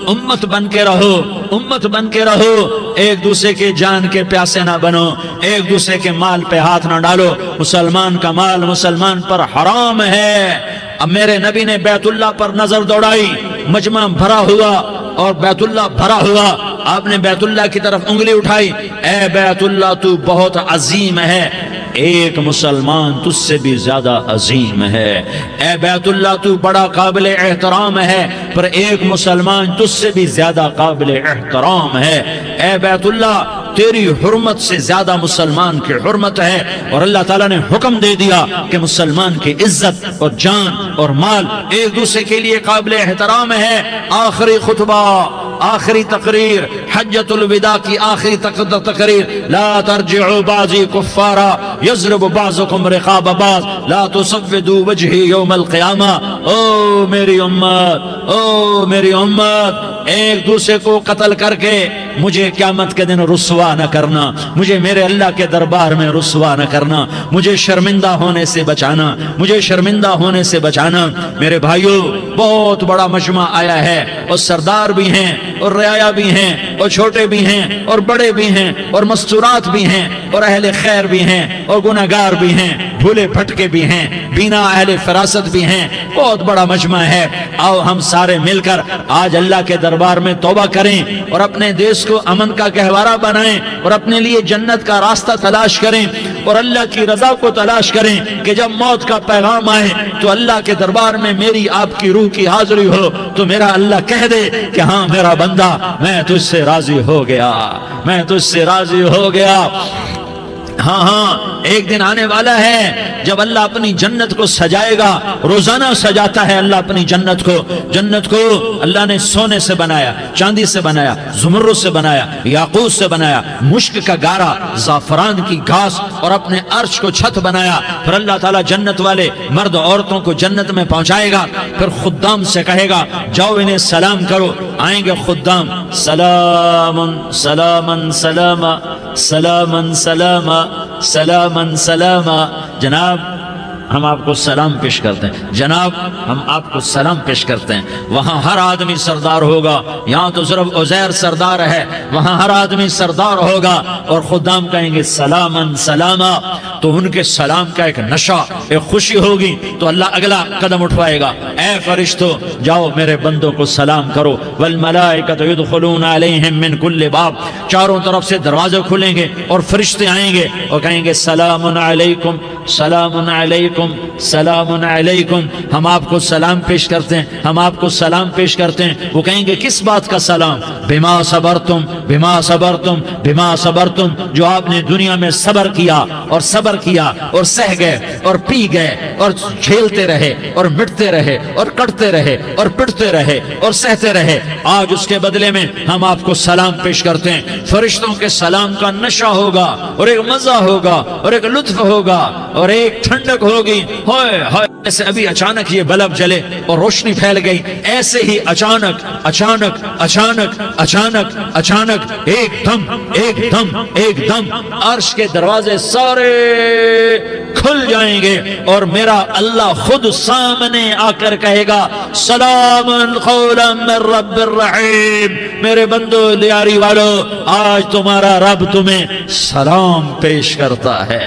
امت بن کے رہو، امت بن کے رہو، ایک دوسرے کے جان کے پیاسے نہ بنو، ایک دوسرے کے مال پہ ہاتھ نہ ڈالو۔ مسلمان کا مال مسلمان پر حرام ہے۔ اب میرے نبی نے بیت اللہ پر نظر دوڑائی، مجمع بھرا ہوا اور بیت اللہ بھرا ہوا، آپ نے بیت اللہ کی طرف انگلی اٹھائی، اے بیت اللہ تو بہت عظیم ہے، ایک مسلمان تجھ سے بھی زیادہ عظیم ہے، اے بیت اللہ تو بڑا قابل احترام ہے، پر ایک مسلمان تجھ سے بھی زیادہ قابل احترام ہے، اے بیت اللہ تیری حرمت سے زیادہ مسلمان کی حرمت ہے۔ اور اللہ تعالیٰ نے حکم دے دیا کہ مسلمان کی عزت اور جان اور مال ایک دوسرے کے لیے قابل احترام ہے۔ آخری خطبہ، آخری تقریر، حجۃ الوداع کی آخری تقریر، لا ترجعوا بعضی کفارا یضرب بعضکم رقاب بعض لا تسودوا وجہی یوم القیامہ۔ او میری امت، او میری امت، ایک دوسرے کو قتل کر کے مجھے قیامت کے دن رسوا نہ کرنا، مجھے میرے اللہ کے دربار میں رسوا نہ کرنا، مجھے شرمندہ ہونے سے بچانا، مجھے شرمندہ ہونے سے بچانا۔ میرے بھائیوں، بہت بڑا مجمع آیا ہے، اور سردار بھی ہیں اور رعایا بھی ہیں اور چھوٹے بھی ہیں اور بڑے بھی ہیں اور مستورات بھی ہیں اور اہل خیر بھی ہیں اور گناہگار بھی ہیں، بھولے بھٹکے بھی ہیں، بینا اہل فراست بھی ہیں، بہت بڑا مجمع ہے۔ آؤ ہم سارے مل کر آج اللہ کے دربار میں توبہ کریں اور اپنے دیش کو امن کا گہوارہ بنائیں اور اپنے لیے جنت کا راستہ تلاش کریں اور اللہ کی رضا کو تلاش کریں کہ جب موت کا پیغام آئے تو اللہ کے دربار میں میری آپ کی روح کی حاضری ہو تو میرا اللہ کہہ دے کہ ہاں میرا بندہ، میں تجھ سے راضی ہو گیا، میں تجھ سے راضی ہو گیا۔ ہاں ہاں، ایک دن آنے والا ہے جب اللہ اپنی جنت کو سجائے گا، روزانہ سجاتا ہے اللہ اپنی جنت کو۔ جنت کو اللہ نے سونے سے بنایا، چاندی سے بنایا، زمرد سے بنایا، یاقوت سے بنایا، مشک کا گارا، زعفران کی گھاس اور اپنے عرش کو چھت بنایا۔ پھر اللہ تعالیٰ جنت والے مرد عورتوں کو جنت میں پہنچائے گا، پھر خدام سے کہے گا جاؤ انہیں سلام کرو۔ آئیں گے خدام، سلام سلام سلام سلام سلام سلام سلام، جناب ہم آپ کو سلام پیش کرتے ہیں، جناب ہم آپ کو سلام پیش کرتے ہیں۔ وہاں ہر آدمی سردار ہوگا، یہاں تو صرف عزیر سردار ہے، وہاں ہر آدمی سردار ہوگا، اور خدام کہیں گے سلامن سلاما، تو ان کے سلام کا ایک نشہ، ایک خوشی ہوگی، تو اللہ اگلا قدم اٹھوائے گا، اے فرشتو جاؤ میرے بندوں کو سلام کرو۔ والملائکۃ یدخلون علیہم من کل باب، چاروں طرف سے دروازے کھلیں گے اور فرشتے آئیں گے اور کہیں گے سلام علیکم سلام علیکم سلام علیکم، ہم آپ کو سلام پیش کرتے ہیں، ہم آپ کو سلام پیش کرتے ہیں۔ وہ کہیں گے کس بات کا سلام؟ بما صبرتم بما صبرتم بما صبرتم، جو آپ نے دنیا میں صبر کیا اور صبر کیا اور سہ گئے اور پی گئے اور جھیلتے رہے اور مٹتے رہے اور کٹتے رہے اور پٹتے رہے اور سہتے رہے، آج اس کے بدلے میں ہم آپ کو سلام پیش کرتے ہیں۔ فرشتوں کے سلام کا نشہ ہوگا اور ایک مزہ ہوگا اور ایک لطف ہوگا اور ایک ٹھنڈک ہوگی۔ ہوئے ہوئے، ایسے ابھی اچانک یہ بلب جلے اور روشنی پھیل گئی، ایسے ہی اچانک اچانک اچانک اچانک اچانک ایک دم ایک دم ایک دم عرش کے دروازے سارے کھل جائیں گے اور میرا اللہ خود سامنے آ کر کہے گا سلام قولا من رب الرحیم، میرے بندو لیاری والو، آج تمہارا رب تمہیں سلام پیش کرتا ہے،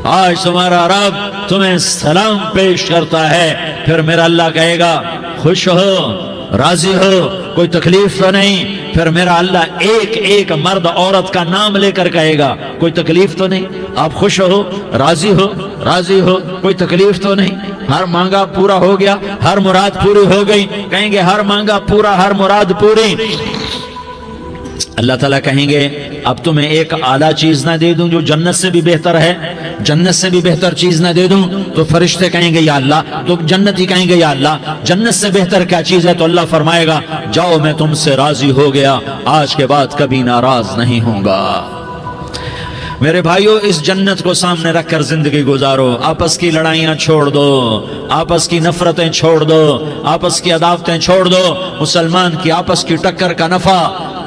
آج تمہارا رب تمہیں سلام پیش کرتا ہے۔ پھر میرا اللہ کہے گا خوش ہو، راضی ہو، کوئی تکلیف تو نہیں؟ پھر میرا اللہ ایک ایک مرد عورت کا نام لے کر کہے گا کوئی تکلیف تو نہیں؟ آپ خوش ہو، راضی ہو، راضی ہو، کوئی تکلیف تو نہیں؟ ہر مانگا پورا ہو گیا، ہر مراد پوری ہو گئی؟ کہیں گے ہر مانگا پورا، ہر مراد پوری۔ اللہ تعالیٰ کہیں گے اب تمہیں ایک اعلیٰ چیز نہ دے دوں جو جنت سے بھی بہتر ہے؟ جنت سے بھی بہتر چیز نہ دے دوں؟ تو فرشتے کہیں گے یا اللہ، تو جنتی کہیں گے یا اللہ جنت سے بہتر کیا چیز ہے؟ تو اللہ فرمائے گا جاؤ میں تم سے راضی ہو گیا، آج کے بعد کبھی ناراض نہیں ہوں گا۔ میرے بھائیو، اس جنت کو سامنے رکھ کر زندگی گزارو، آپس کی لڑائیاں چھوڑ دو، آپس کی نفرتیں چھوڑ دو، آپس کی عداوتیں چھوڑ دو، مسلمان کی آپس کی ٹکر کا نفع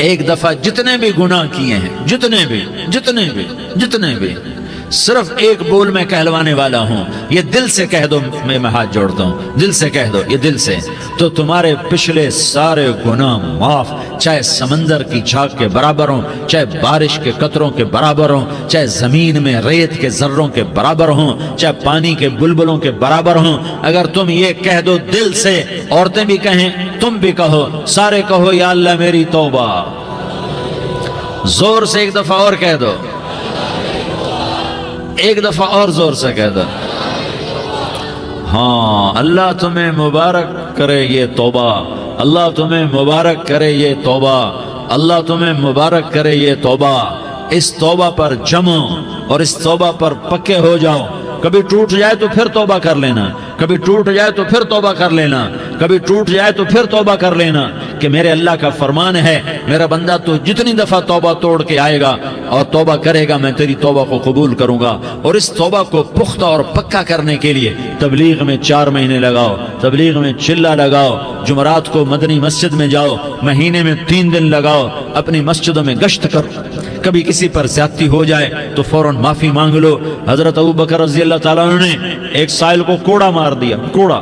ایک دفعہ جتنے بھی گناہ کیے ہیں، جتنے بھی صرف ایک بول میں کہلوانے والا ہوں، یہ دل سے کہہ دو، میں ہاتھ جوڑتا ہوں، دل سے کہہ دو، یہ دل سے، تو تمہارے پچھلے سارے گناہ معاف، چاہے سمندر کی جھاگ کے برابر ہوں، چاہے بارش کے قطروں کے برابر ہوں، چاہے زمین میں ریت کے ذروں کے برابر ہوں، چاہے پانی کے بلبلوں کے برابر ہوں۔ اگر تم یہ کہہ دو دل سے، عورتیں بھی کہیں، تم بھی کہو، سارے کہو یا اللہ میری توبہ، زور سے ایک دفعہ اور کہہ دو، ایک دفعہ اور زور سے کہہ دو۔ ہاں، اللہ تمہیں مبارک کرے یہ توبہ، اللہ تمہیں مبارک کرے یہ توبہ، اللہ تمہیں مبارک کرے یہ توبہ۔ اس توبہ پر جمو اور اس توبہ پر پکے ہو جاؤ۔ کبھی ٹوٹ جائے تو پھر توبہ کر لینا، کبھی ٹوٹ جائے تو پھر توبہ کر لینا، کبھی ٹوٹ جائے تو پھر توبہ کر لینا، کہ میرے اللہ کا فرمان ہے، میرا بندہ تو جتنی دفعہ توبہ توڑ کے آئے گا اور توبہ کرے گا، میں تیری توبہ کو قبول کروں گا۔ اور اس توبہ کو پختہ اور پکا کرنے کے لیے تبلیغ میں 4 مہینے لگاؤ، تبلیغ میں چلہ لگاؤ، جمعرات کو مدنی مسجد میں جاؤ، مہینے میں 3 دن لگاؤ، اپنی مسجدوں میں گشت کرو۔ کبھی کسی پر زیادتی ہو جائے تو فوراً معافی مانگ لو۔ حضرت ابوبکر رضی اللہ تعالیٰ عنہ نے ایک سائل کو کوڑا مار دیا، کوڑا،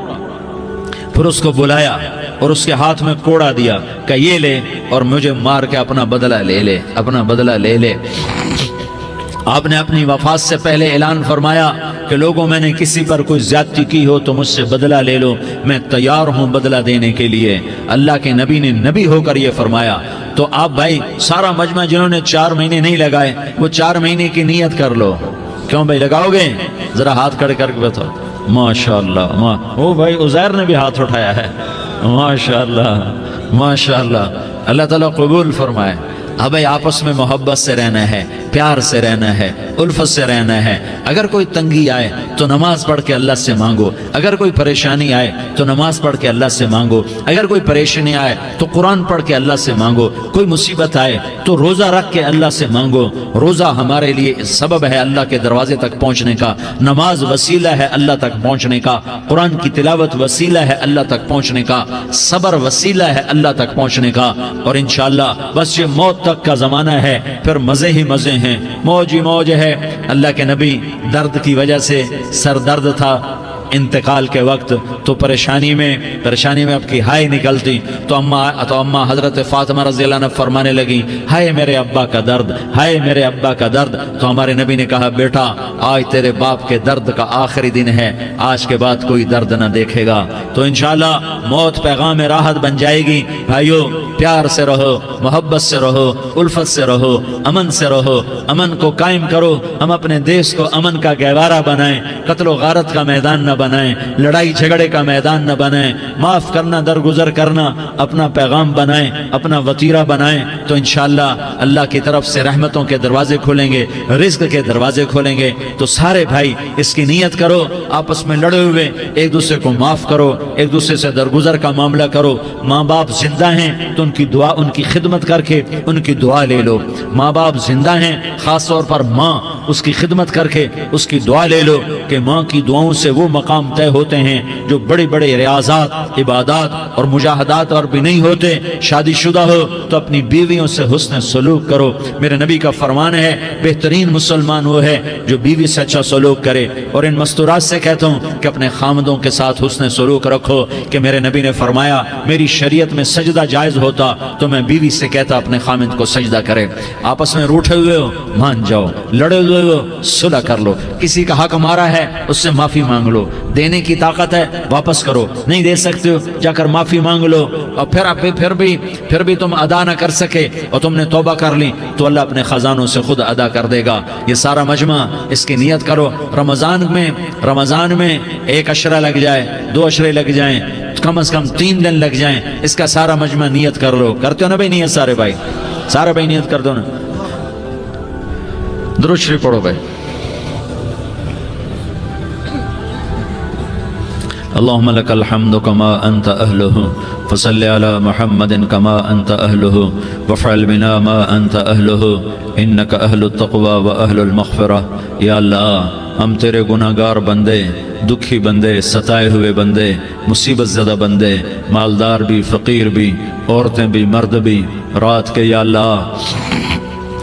پھر اس کو بلایا اور اس کے ہاتھ میں کوڑا دیا کہ یہ لے اور مجھے مار کے اپنا بدلہ لے لے، اپنا بدلہ لے لے۔ آپ نے اپنی وفات سے پہلے اعلان فرمایا کہ لوگوں، میں نے کسی پر کوئی زیادتی کی ہو تو مجھ سے بدلہ لے لو، میں تیار ہوں بدلہ دینے کے لیے۔ اللہ کے نبی نے نبی ہو کر یہ فرمایا۔ تو آپ بھائی سارا مجمع جنہوں نے 4 مہینے نہیں لگائے، وہ 4 مہینے کی نیت کر لو۔ کیوں بھائی لگاؤ گے؟ ذرا ہاتھ کھڑے کر کے بتاؤ۔ ماشاءاللہ، وہ بھائی عزیر نے بھی ہاتھ اٹھایا ہے، ماشاءاللہ ماشاءاللہ، اللہ تعالیٰ قبول فرمائے۔ اب آپس میں محبت سے رہنا ہے، پیار سے رہنا ہے، الفت سے رہنا ہے۔ اگر کوئی تنگی آئے تو نماز پڑھ کے اللہ سے مانگو، اگر کوئی پریشانی آئے تو نماز پڑھ کے اللہ سے مانگو، اگر کوئی پریشانی آئے تو قرآن پڑھ کے اللہ سے مانگو، کوئی مصیبت آئے تو روزہ رکھ کے اللہ سے مانگو۔ روزہ ہمارے لیے سبب ہے اللہ کے دروازے تک پہنچنے کا، نماز وسیلہ ہے اللہ تک پہنچنے کا، قرآن کی تلاوت وسیلہ ہے اللہ تک پہنچنے کا، صبر وسیلہ ہے اللہ تک پہنچنے کا۔ اور انشاءاللہ بس یہ موت تک کا زمانہ ہے، پھر مزے ہی مزے ہیں، موج ہی موج ہے۔ اللہ کے نبی درد کی وجہ سے سر درد تھا انتقال کے وقت، تو پریشانی میں اب کی ہائے نکلتی تو اما حضرت فاطمہ رضی اللہ عنہ فرمانے لگی، ہائے میرے ابا کا درد، ہائے میرے ابا کا درد۔ تو ہمارے نبی نے کہا، بیٹا آج تیرے باپ کے درد کا آخری دن ہے، آج کے بعد کوئی درد نہ دیکھے گا۔ تو انشاءاللہ موت پیغام راحت بن جائے گی۔ بھائیو پیار سے رہو، محبت سے رہو، الفت سے رہو، امن سے رہو، امن کو قائم کرو۔ ہم اپنے دیش کو امن کا گہوارہ بنائیں، قتل و غارت کا میدان نہ بنائیں، لڑائی جھگڑے کا میدان نہ بنائیں، معاف کرنا، درگزر کرنا اپنا پیغام بنائیں، اپنا وتیرہ بنائیں۔ تو انشاءاللہ اللہ کی طرف سے رحمتوں کے دروازے کھولیں گے، رزق کے دروازے کھولیں گے۔ تو سارے بھائی اس کی نیت کرو، آپس میں لڑے ہوئے ایک دوسرے کو معاف کرو، ایک دوسرے سے درگزر کا معاملہ کرو۔ ماں باپ زندہ ہیں تو ان کی دعا، ان کی خدمت کر کے ان کی دعا لے لو۔ ماں باپ زندہ ہیں، خاص طور پر ماں، اس کی خدمت کر کے اس کی دعا لے لو، کہ ماں کی دعاؤں سے وہ مقام طے ہوتے ہیں جو بڑے بڑے ریاضات، عبادات اور مجاہدات اور بھی نہیں ہوتے۔ شادی شدہ ہو تو اپنی بیویوں سے حسن سلوک کرو۔ میرے نبی کا فرمان ہے، بہترین مسلمان وہ ہے جو بیوی سے اچھا سلوک کرے۔ اور ان مستورات سے کہتا ہوں کہ اپنے خامدوں کے ساتھ حسن سلوک رکھو، کہ میرے نبی نے فرمایا میری شریعت میں سجدہ جائز ہوتا تو میں بیوی سے کہتا اپنے خامد کو سجدہ کرے۔ آپس میں روٹھے ہوئے ہو مان جاؤ، لڑے ہوئے ہو صلح کر لو، کسی کا حق مارا ہے اس سے معافی مانگ لو، دینے کی طاقت ہے واپس کرو، نہیں دے سکتے ہو جا کر معافی مانگ لو۔ اور پھر بھی تم ادا نہ کر سکے اور تم نے توبہ کر لی تو اللہ اپنے خزانوں سے خود ادا کر دے گا۔ یہ سارا مجمع اس کی نیت کرو۔ رمضان میں 1 عشرہ لگ جائے، 2 عشرے لگ جائیں، کم از کم 3 دن لگ جائیں، اس کا سارا مجمع نیت کر لو۔ کرتے ہو نا بھائی نیت؟ سارے بھائی نیت کر دو نا۔ درود شریف پڑھو بھائی۔ اللهم لك الحمد كما أنت أهله فصل على محمد كما أنت أهله وافعل بنا ما أنت أهله إنك أهل التقوى وأهل المغفرة۔ یا اللہ ہم تیرے گناہگار بندے، دکھی بندے، ستائے ہوئے بندے، مصیبت زدہ بندے، مالدار بھی، فقیر بھی، عورتیں بھی، مرد بھی، رات کے یا اللہ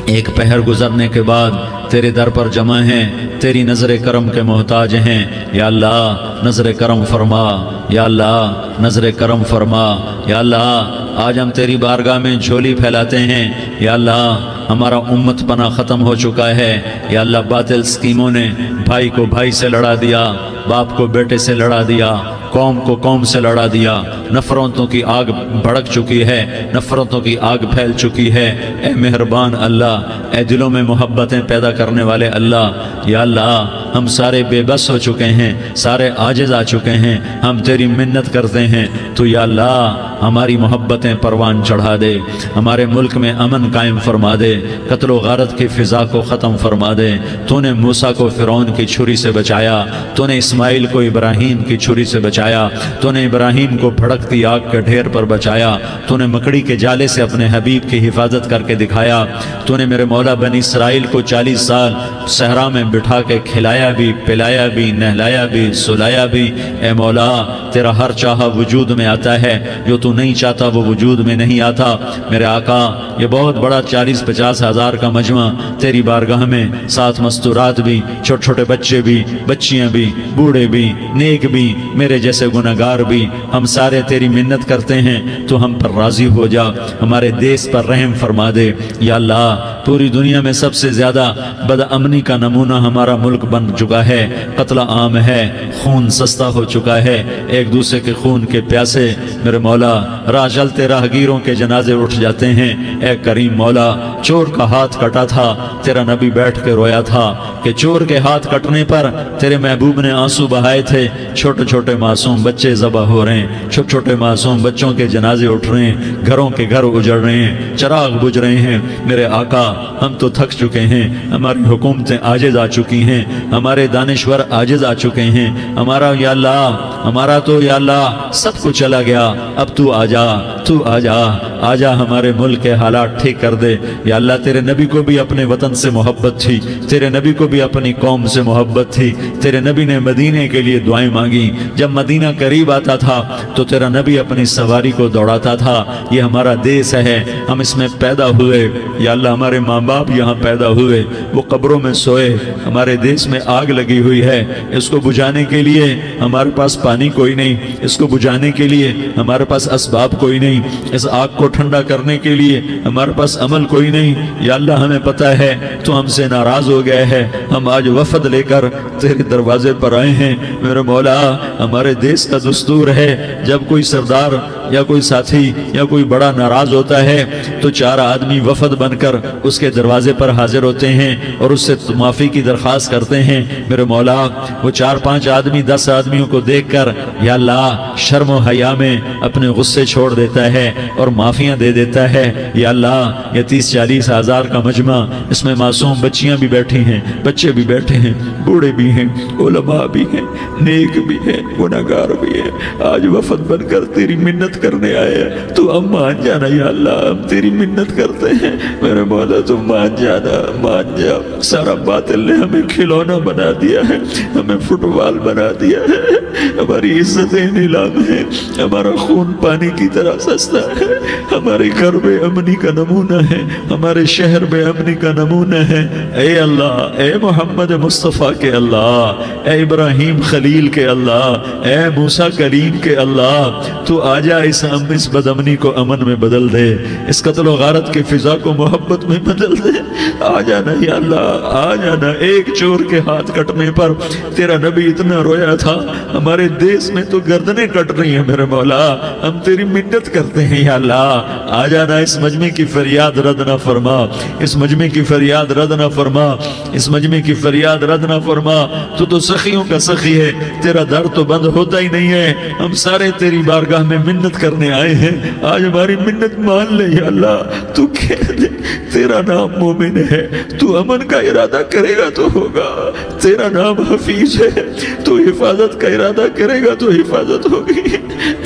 ایک پہر گزرنے کے بعد تیرے در پر جمع ہیں، تیری نظر کرم کے محتاج ہیں۔ یا اللہ نظر کرم فرما، یا اللہ نظر کرم فرما، یا اللہ آج ہم تیری بارگاہ میں جھولی پھیلاتے ہیں۔ یا اللہ ہمارا امت پناہ ختم ہو چکا ہے۔ یا اللہ باطل سکیموں نے بھائی کو بھائی سے لڑا دیا، باپ کو بیٹے سے لڑا دیا، قوم کو قوم سے لڑا دیا، نفرتوں کی آگ بھڑک چکی ہے، نفرتوں کی آگ پھیل چکی ہے۔ اے مہربان اللہ، اے دلوں میں محبتیں پیدا کرنے والے اللہ، یا اللہ ہم سارے بے بس ہو چکے ہیں، سارے عاجز آ چکے ہیں، ہم تیری منت کرتے ہیں تو یا اللہ ہماری محبتیں پروان چڑھا دے، ہمارے ملک میں امن قائم فرما دے، قتل و غارت کی فضا کو ختم فرما دے۔ تو نے موسیٰ کو فرعون کی چھری سے بچایا، تو نے اسماعیل کو ابراہیم کی چھری سے بچایا، تو نے ابراہیم کو بھڑکتی آگ کے ڈھیر پر بچایا، تو نے مکڑی کے جالے سے اپنے حبیب کی حفاظت کر کے دکھایا، تو نے میرے مولا بنی اسرائیل کو 40 سال صحرا میں بٹھا کے کھلایا بھی، پلایا بھی، نہلایا بھی، سلایا بھی۔ اے مولا تیرا ہر چاہا وجود میں آتا ہے، جو تو نہیں چاہتا وہ وجود میں نہیں آتا۔ میرے آقا یہ بہت بڑا 40-50 ہزار کا مجمع تیری بارگاہ میں، 7 مستورات بھی، چھوٹے چھوٹے بچے بھی، بچیاں بھی، بوڑھے بھی، نیک بھی، میرے جیسے گناہگار بھی، ہم سارے تیری منت کرتے ہیں تو ہم پر راضی ہو جا، ہمارے دیس پر رحم فرما دے۔ یا اللہ پوری دنیا میں سب سے زیادہ بد امنی کا نمونہ ہمارا ملک بن چکا ہے، قتل عام ہے، خون سستا ہو چکا ہے، ایک دوسرے کے خون کے پیاسے میرے مولا راہ چلتے راہگیروں کے جنازے اٹھ جاتے ہیں۔ اے کریم مولا چور کا ہاتھ کٹا تھا، تیرا نبی بیٹھ کے رویا تھا کہ چور کے ہاتھ کٹنے پر تیرے محبوب نے آنسو بہائے تھے، چھوٹے چھوٹے معصوم بچے ذبح ہو رہے ہیں، چھوٹے چھوٹے معصوم بچوں کے جنازے اٹھ رہے ہیں، گھروں کے گھر اجڑ رہے ہیں، چراغ بجھ رہے ہیں۔ میرے آقا ہم تو تھک چکے ہیں، ہماری حکومتیں عاجز آ چکی ہیں، ہمارے دانشور عاجز آ چکے ہیں، ہمارا یا اللہ ہمارا تو یا اللہ سب کچھ چلا گیا، اب تو آجا، تو آجا، آجا ہمارے ملک کے حالات ٹھیک کر دے۔ یا اللہ تیرے نبی کو بھی اپنے وطن سے محبت تھی، تیرے نبی کو بھی اپنی قوم سے محبت تھی، تیرے نبی نے مدینے کے لیے دعائیں مانگی، جب مدینہ قریب آتا تھا تو تیرا نبی اپنی سواری کو دوڑاتا تھا۔ یہ ہمارا دیس ہے، ہم اس میں پیدا ہوئے، یا اللہ ہمارے ماں باپ یہاں پیدا ہوئے، وہ قبروں میں سوئے، ہمارے دیس میں آگ لگی ہوئی ہے، اس کو بجھانے کے لیے ہمارے پاس پانی کوئی نہیں، اس کو بجھانے کے لیے ہمارے پاس اسباب کوئی نہیں، اس آگ کو ٹھنڈا کرنے کے لیے ہمارے پاس عمل کوئی نہیں۔ یا اللہ ہمیں پتہ ہے تو ہم سے ناراض ہو گئے ہیں، ہم آج وفد لے کر تیرے دروازے پر آئے ہیں۔ میرے مولا ہمارے دیس کا دستور ہے جب کوئی سردار یا کوئی ساتھی یا کوئی بڑا ناراض ہوتا ہے تو 4 آدمی وفد بن کر اس کے دروازے پر حاضر ہوتے ہیں اور اس سے معافی کی درخواست کرتے ہیں۔ میرے مولا وہ 4-5 آدمی 10 آدمیوں کو دیکھ کر یا اللہ شرم و حیا میں اپنے غصے چھوڑ دیتا ہے اور معافیاں دے دیتا ہے۔ یا اللہ یہ 30-40 ہزار کا مجمع، اس میں معصوم بچیاں بھی بیٹھی ہیں، بچے بھی بیٹھے ہیں، بوڑھے بھی ہیں، علماء بھی ہیں، نیک بھی ہیں، گناہگار بھی ہیں، آج وفد بن کر تیری منت کرنے آئے ہیں، تو ہم مان جانا یا اللہ، ہم تیری منت کرتے ہیں۔ میرے مولا تو مان جانا، مان جا۔ سارا باطل نے ہمیں کھلونا بنا دیا ہے، ہمیں فٹ بال بنا دیا ہے، ہماری عزتیں نیلام ہیں، ہمارا خون پانی کی طرح سستا ہے، ہمارے گھر بے امنی کا نمونہ ہے، ہمارے شہر بے امنی کا نمونہ ہے۔ اے اللہ، اے محمد مصطفیٰ کے اللہ، اے ابراہیم خلیل کے اللہ، اے موسیٰ کلیم کے اللہ، تو آجا اس بد امنی کو امن میں بدل دے، اس قتل و غارت کی فضا کو محبت میں بدل دے۔ آ جانا یا اللہ، آ جانا۔ ایک چور کے ہاتھ کٹنے پر تیرا نبی اتنا رویا تھا، ہمارے دیس میں تو گردنیں کٹ رہی ہیں۔ میرے مولا ہم تیری منت کرتے ہیں یا اللہ، آ جانا، اس مجمع کی فریاد رد نہ فرما، اس مجمع کی فریاد رد نہ فرما، اس مجمع کی فریاد رد نہ فرما۔ تو سخیوں کا سخی ہے، تیرا در تو بند ہوتا ہی نہیں ہے، ہم سارے تیری بارگاہ میں منت کرنے آئے ہیں، آج ہماری منت مان لے یا اللہ۔ تو کہہ دے تیرا نام مومن ہے، تو امن کا ارادہ کرے گا تو ہوگا، تیرا نام حفیظ ہے، تو حفاظت کا ارادہ کرے گا تو حفاظت ہوگی،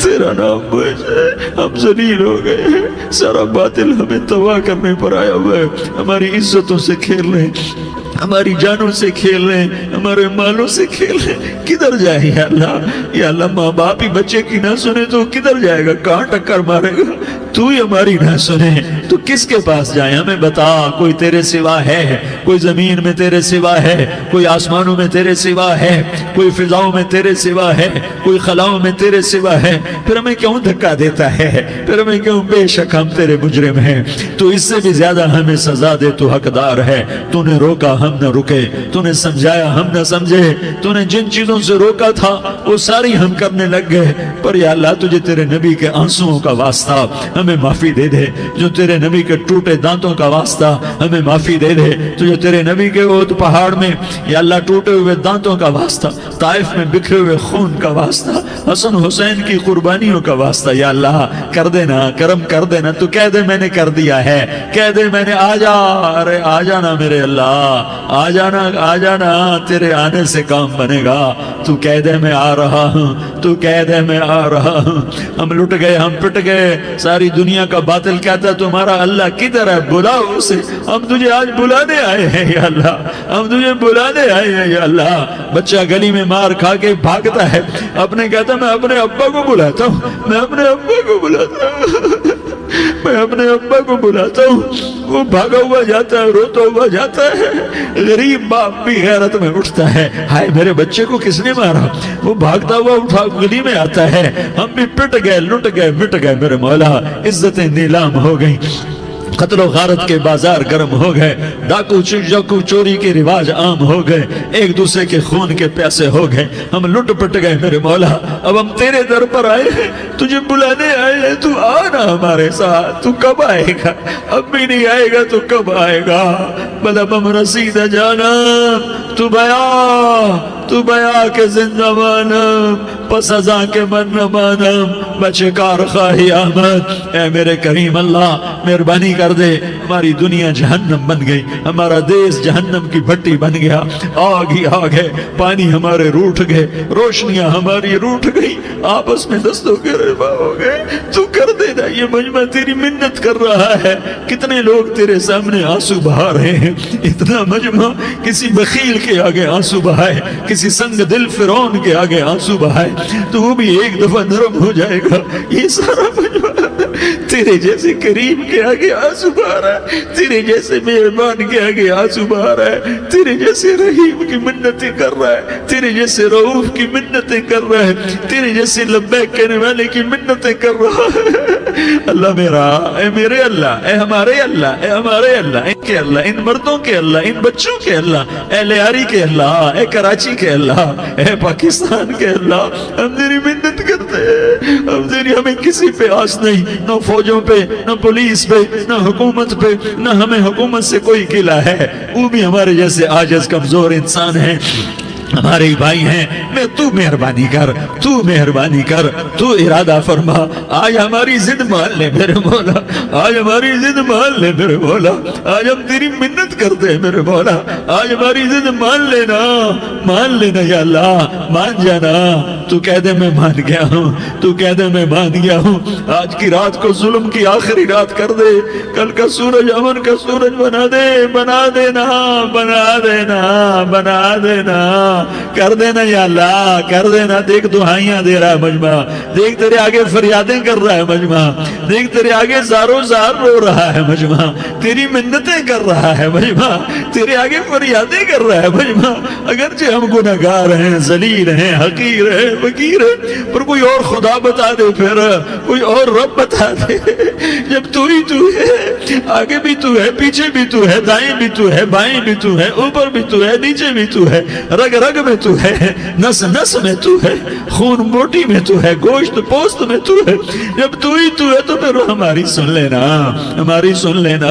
تیرا نام بوجھ ہے۔ ہم ذلیل ہو گئے ہیں، سارا باطل ہمیں تباہ کرنے پر آیا ہوا ہے، ہماری عزتوں سے کھیل رہے ہیں، ہماری جانوں سے کھیل رہے ہیں، ہمارے مالوں سے کھیل رہے ہیں، کدھر جائے یا اللہ؟ یا اللہ ماں باپ ہی بچے کی نہ سنے تو کدھر جائے گا؟ کہاں ٹکر مارے گا؟ تو ہی ہماری نہ سنے تو کس کے پاس جائیں؟ ہمیں بتا، کوئی تیرے سوا ہے؟ کوئی زمین میں تیرے سوا ہے؟ کوئی آسمانوں میں تیرے سوا ہے؟ کوئی فضاؤں میں تیرے سوا ہے؟ کوئی خلاؤں میں تیرے سوا ہے؟ پھر ہمیں کیوں دھکا دیتا ہے؟ پھر ہمیں کیوں؟ بے شک ہم تیرے مجرم ہیں، تو اس سے بھی زیادہ ہمیں سزا دے، تو حقدار ہے۔ تو نے روکا ہم نہ رکے، تو نے سمجھایا ہم نہ سمجھے، تو نے جن چیزوں سے روکا تھا وہ ساری ہم کرنے لگ گئے، پر یا اللہ تجھے تیرے نبی کے آنسوؤں کا واسطہ ہمیں معافی دے دے، جو تیرے نبی کے ٹوٹے دانتوں کا واسطہ ہمیں معافی دے دے، تجھے تیرے نبی کے احد پہاڑ میں یا اللہ ٹوٹے ہوئے دانتوں کا واسطہ، طائف میں بکھرے ہوئے خون کا واسطہ، حسن حسین کی قربانیوں کا واسطہ یا اللہ کر دینا، کرم کر دینا۔ تو کہہ دے میں نے کر دیا ہے، کہہ دے میں نے، آ جا، ارے آ جانا میرے اللہ، آ جانا، آ جانا، تیرے آنے سے کام بنے گا۔ تو کہہ دے میں آ رہا ہوں، تو کہہ دے میں آ رہا ہوں۔ ہم لٹ گئے، ہم پٹ گئے، ساری دنیا کا باطل کہتا تمہارا اللہ کدھر ہے؟ بلاؤ اسے، ہم تجھے آج بلانے آئے ہیں یا اللہ، ہم تجھے بلانے آئے ہیں یا اللہ۔ بچہ گلی میں مار کھا کے بھاگتا ہے، اپنے کہتا میں اپنے ابا کو بلاتا ہوں، میں اپنے ابا کو بلاتا ہوں، میں اپنے ابا کو بلاتا ہوں، وہ بھاگا ہوا جاتا ہے، روتا ہوا جاتا ہے۔ غریب باپ بھی غیرت میں اٹھتا ہے، ہائے میرے بچے کو کس نے مارا؟ وہ بھاگتا ہوا اٹھا گلی میں آتا ہے، ہم بھی پٹ گئے، لٹ گئے، مٹ گئے میرے مولا، عزتیں نیلام ہو گئیں، قتل و غارت کے بازار گرم ہو گئے، ڈاکو چوری کے رواج عام ہو گئے، ایک دوسرے کے خون کے پیاسے ہو گئے، ہم لٹ پٹ گئے میرے مولا۔ اب ہم تیرے در پر آئے ہیں، تجھے بلانے آئے ہیں، تو آنا ہمارے ساتھ۔ تو کب آئے گا؟ اب بھی نہیں آئے گا تو کب آئے گا؟ بلبم رسید جانا تو بیا کے زندہ مانم، پس ازاں کے من نہ مانم، بچے کار خواہی آمد۔ اے میرے کریم اللہ مہربانی کر دے، ہماری دنیا جہنم بن گئی، ہمارا دیس جہنم کی بھٹی بن گیا، آگ ہی آگ ہے، پانی ہمارے روٹھ گئے، روشنیاں ہماری روٹھ گئی، آپس میں دستوں کے ربا ہو گئے۔ تو کر دینا، یہ مجمع تیری منت کر رہا ہے، کتنے لوگ تیرے سامنے آنسو بہا رہے ہیں، اتنا مجمع کسی بخیل کے آگے آنسو بہائے، کسی سنگ دل فرعون کے آگے آنسو بہائے تو وہ بھی ایک دفعہ نرم ہو جائے گا۔ یہ سارا مجمع تیرے جیسے کریم کے آگے آنسو بہا رہا ہے، تیرے جیسے مہربان کے آگے آنسو بہا رہا ہے، تیرے جیسے رحیم کی منتیں کر رہا ہے، تیرے جیسے رؤوف کی منتیں کر رہا ہے، تیرے جیسے لبیک کہنے والے کی منتیں کر رہا ہے۔ اللہ میرا، اے میرے اللہ، اے ہمارے اللہ، اے ہمارے اللہ، ان کے اللہ، ان مردوں کے اللہ، ان بچوں کے اللہ، اے لیاری کے اللہ، اے کراچی کے اللہ، اے پاکستان کے اللہ، ہم تیری منت کرتے ہیں، ہمیں کسی پہ آس نہیں، نہ فوجوں پہ، نہ پولیس پہ، نہ حکومت پہ، نہ ہمیں حکومت سے کوئی قلعہ ہے، وہ بھی ہمارے جیسے عاجز کمزور انسان ہیں، ہمارے بھائی ہیں۔ میں تو مہربانی کر، تو مہربانی کر، تو ارادہ فرما، آج ہماری ضد مان لے میرے مولا، آج ہماری ضد مان لے میرے مولا، آج ہم تیری منت کرتے ہیں میرے مولا، آج ہماری ضد مان لینا یا اللہ، مان جانا۔ تو کہہ دے میں مان گیا ہوں، تو کہہ دے میں مان گیا ہوں، آج کی رات کو ظلم کی آخری رات کر دے، کل کا سورج امن کا سورج بنا دے، بنا دینا، بنا دینا، بنا دینا، کر دینا یا اللہ، کر دینا۔ دیکھ دعائیاں دے رہا ہے مجمع، دیکھ تیرے آگے فریادیں کر رہا ہے مجمع، دیکھ تیرے آگے زارو زار رو رہا ہے مجمع، تیری منتیں کر رہا ہے مجمع، تیرے آگے فریادیں کر رہا ہے مجمع۔ اگرچہ ہم گناہگار ہیں، ذلیل ہیں، حقیر ہیں، فقیر ہیں، پر کوئی اور خدا بتا دے، پھر کوئی اور رب بتا دے۔ جب تو ہی تو ہے، آگے بھی تو ہے، پیچھے بھی تو ہے، دائیں بھی تو ہے، بائیں بھی تو ہے، اوپر بھی تو ہے، نیچے بھی تو ہے، رگ رگ میں تو ہے، نس نس میں تو ہے، خون بوٹی میں تو ہے، گوشت پوست میں تو ہے۔ جب تو ہی تو ہے تو پھر ہماری سن لینا، ہماری سن لینا۔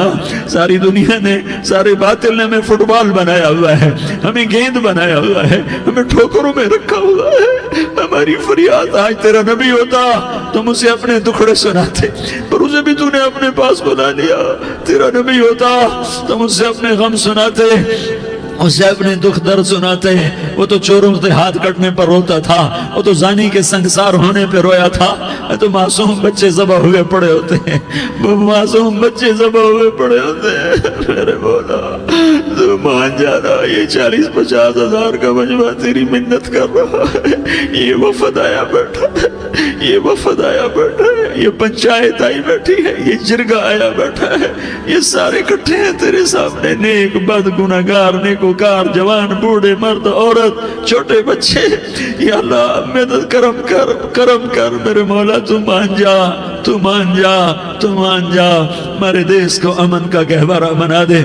ساری دنیا نے، سارے باطل نے ہمیں فٹ بال بنایا ہوا ہے، ہمیں گیند بنایا ہوا ہے، ہمیں ٹھوکروں میں رکھا ہوا ہے۔ ہماری فریاد، آج تیرا نبی ہوتا تم اسے اپنے دکھڑے سناتے، پر اسے بھی تو نے اپنے پاس بنا لیا۔ تیرا نبی ہوتا تم اسے اپنے غم سناتے، اسے اپنے دکھ درد سناتے، وہ تو چوروں سے ہاتھ کٹنے پر روتا تھا، وہ تو زانی کے سنگسار ہونے پہ رویا تھا، تو معصوم بچے ذبح ہوئے پڑے ہوتے ہیں، وہ معصوم بچے ذبح ہوئے پڑے ہوتے ہیں۔ میرے مولا تو مان جانا، یہ 40-50 ہزار کا مجمع تیری منت کر رہا ہے، یہ وفد آیا بیٹھا ہے، یہ وفد آیا بیٹھا ہے، یہ پنچایت آئی بیٹھی ہے، یہ جرگہ آیا بیٹھا ہے، یہ سارے اکٹھے ہیں تیرے سامنے، نیک بد گناہگار نیکوکار، جوان بوڑھے مرد عورت چھوٹے بچے۔ یا اللہ مدد کرم کر، کرم کر میرے مولا، تو مان جا، تو مان جا، تو مان جا، ہمارے دیس کو امن کا گہوارہ بنا دے،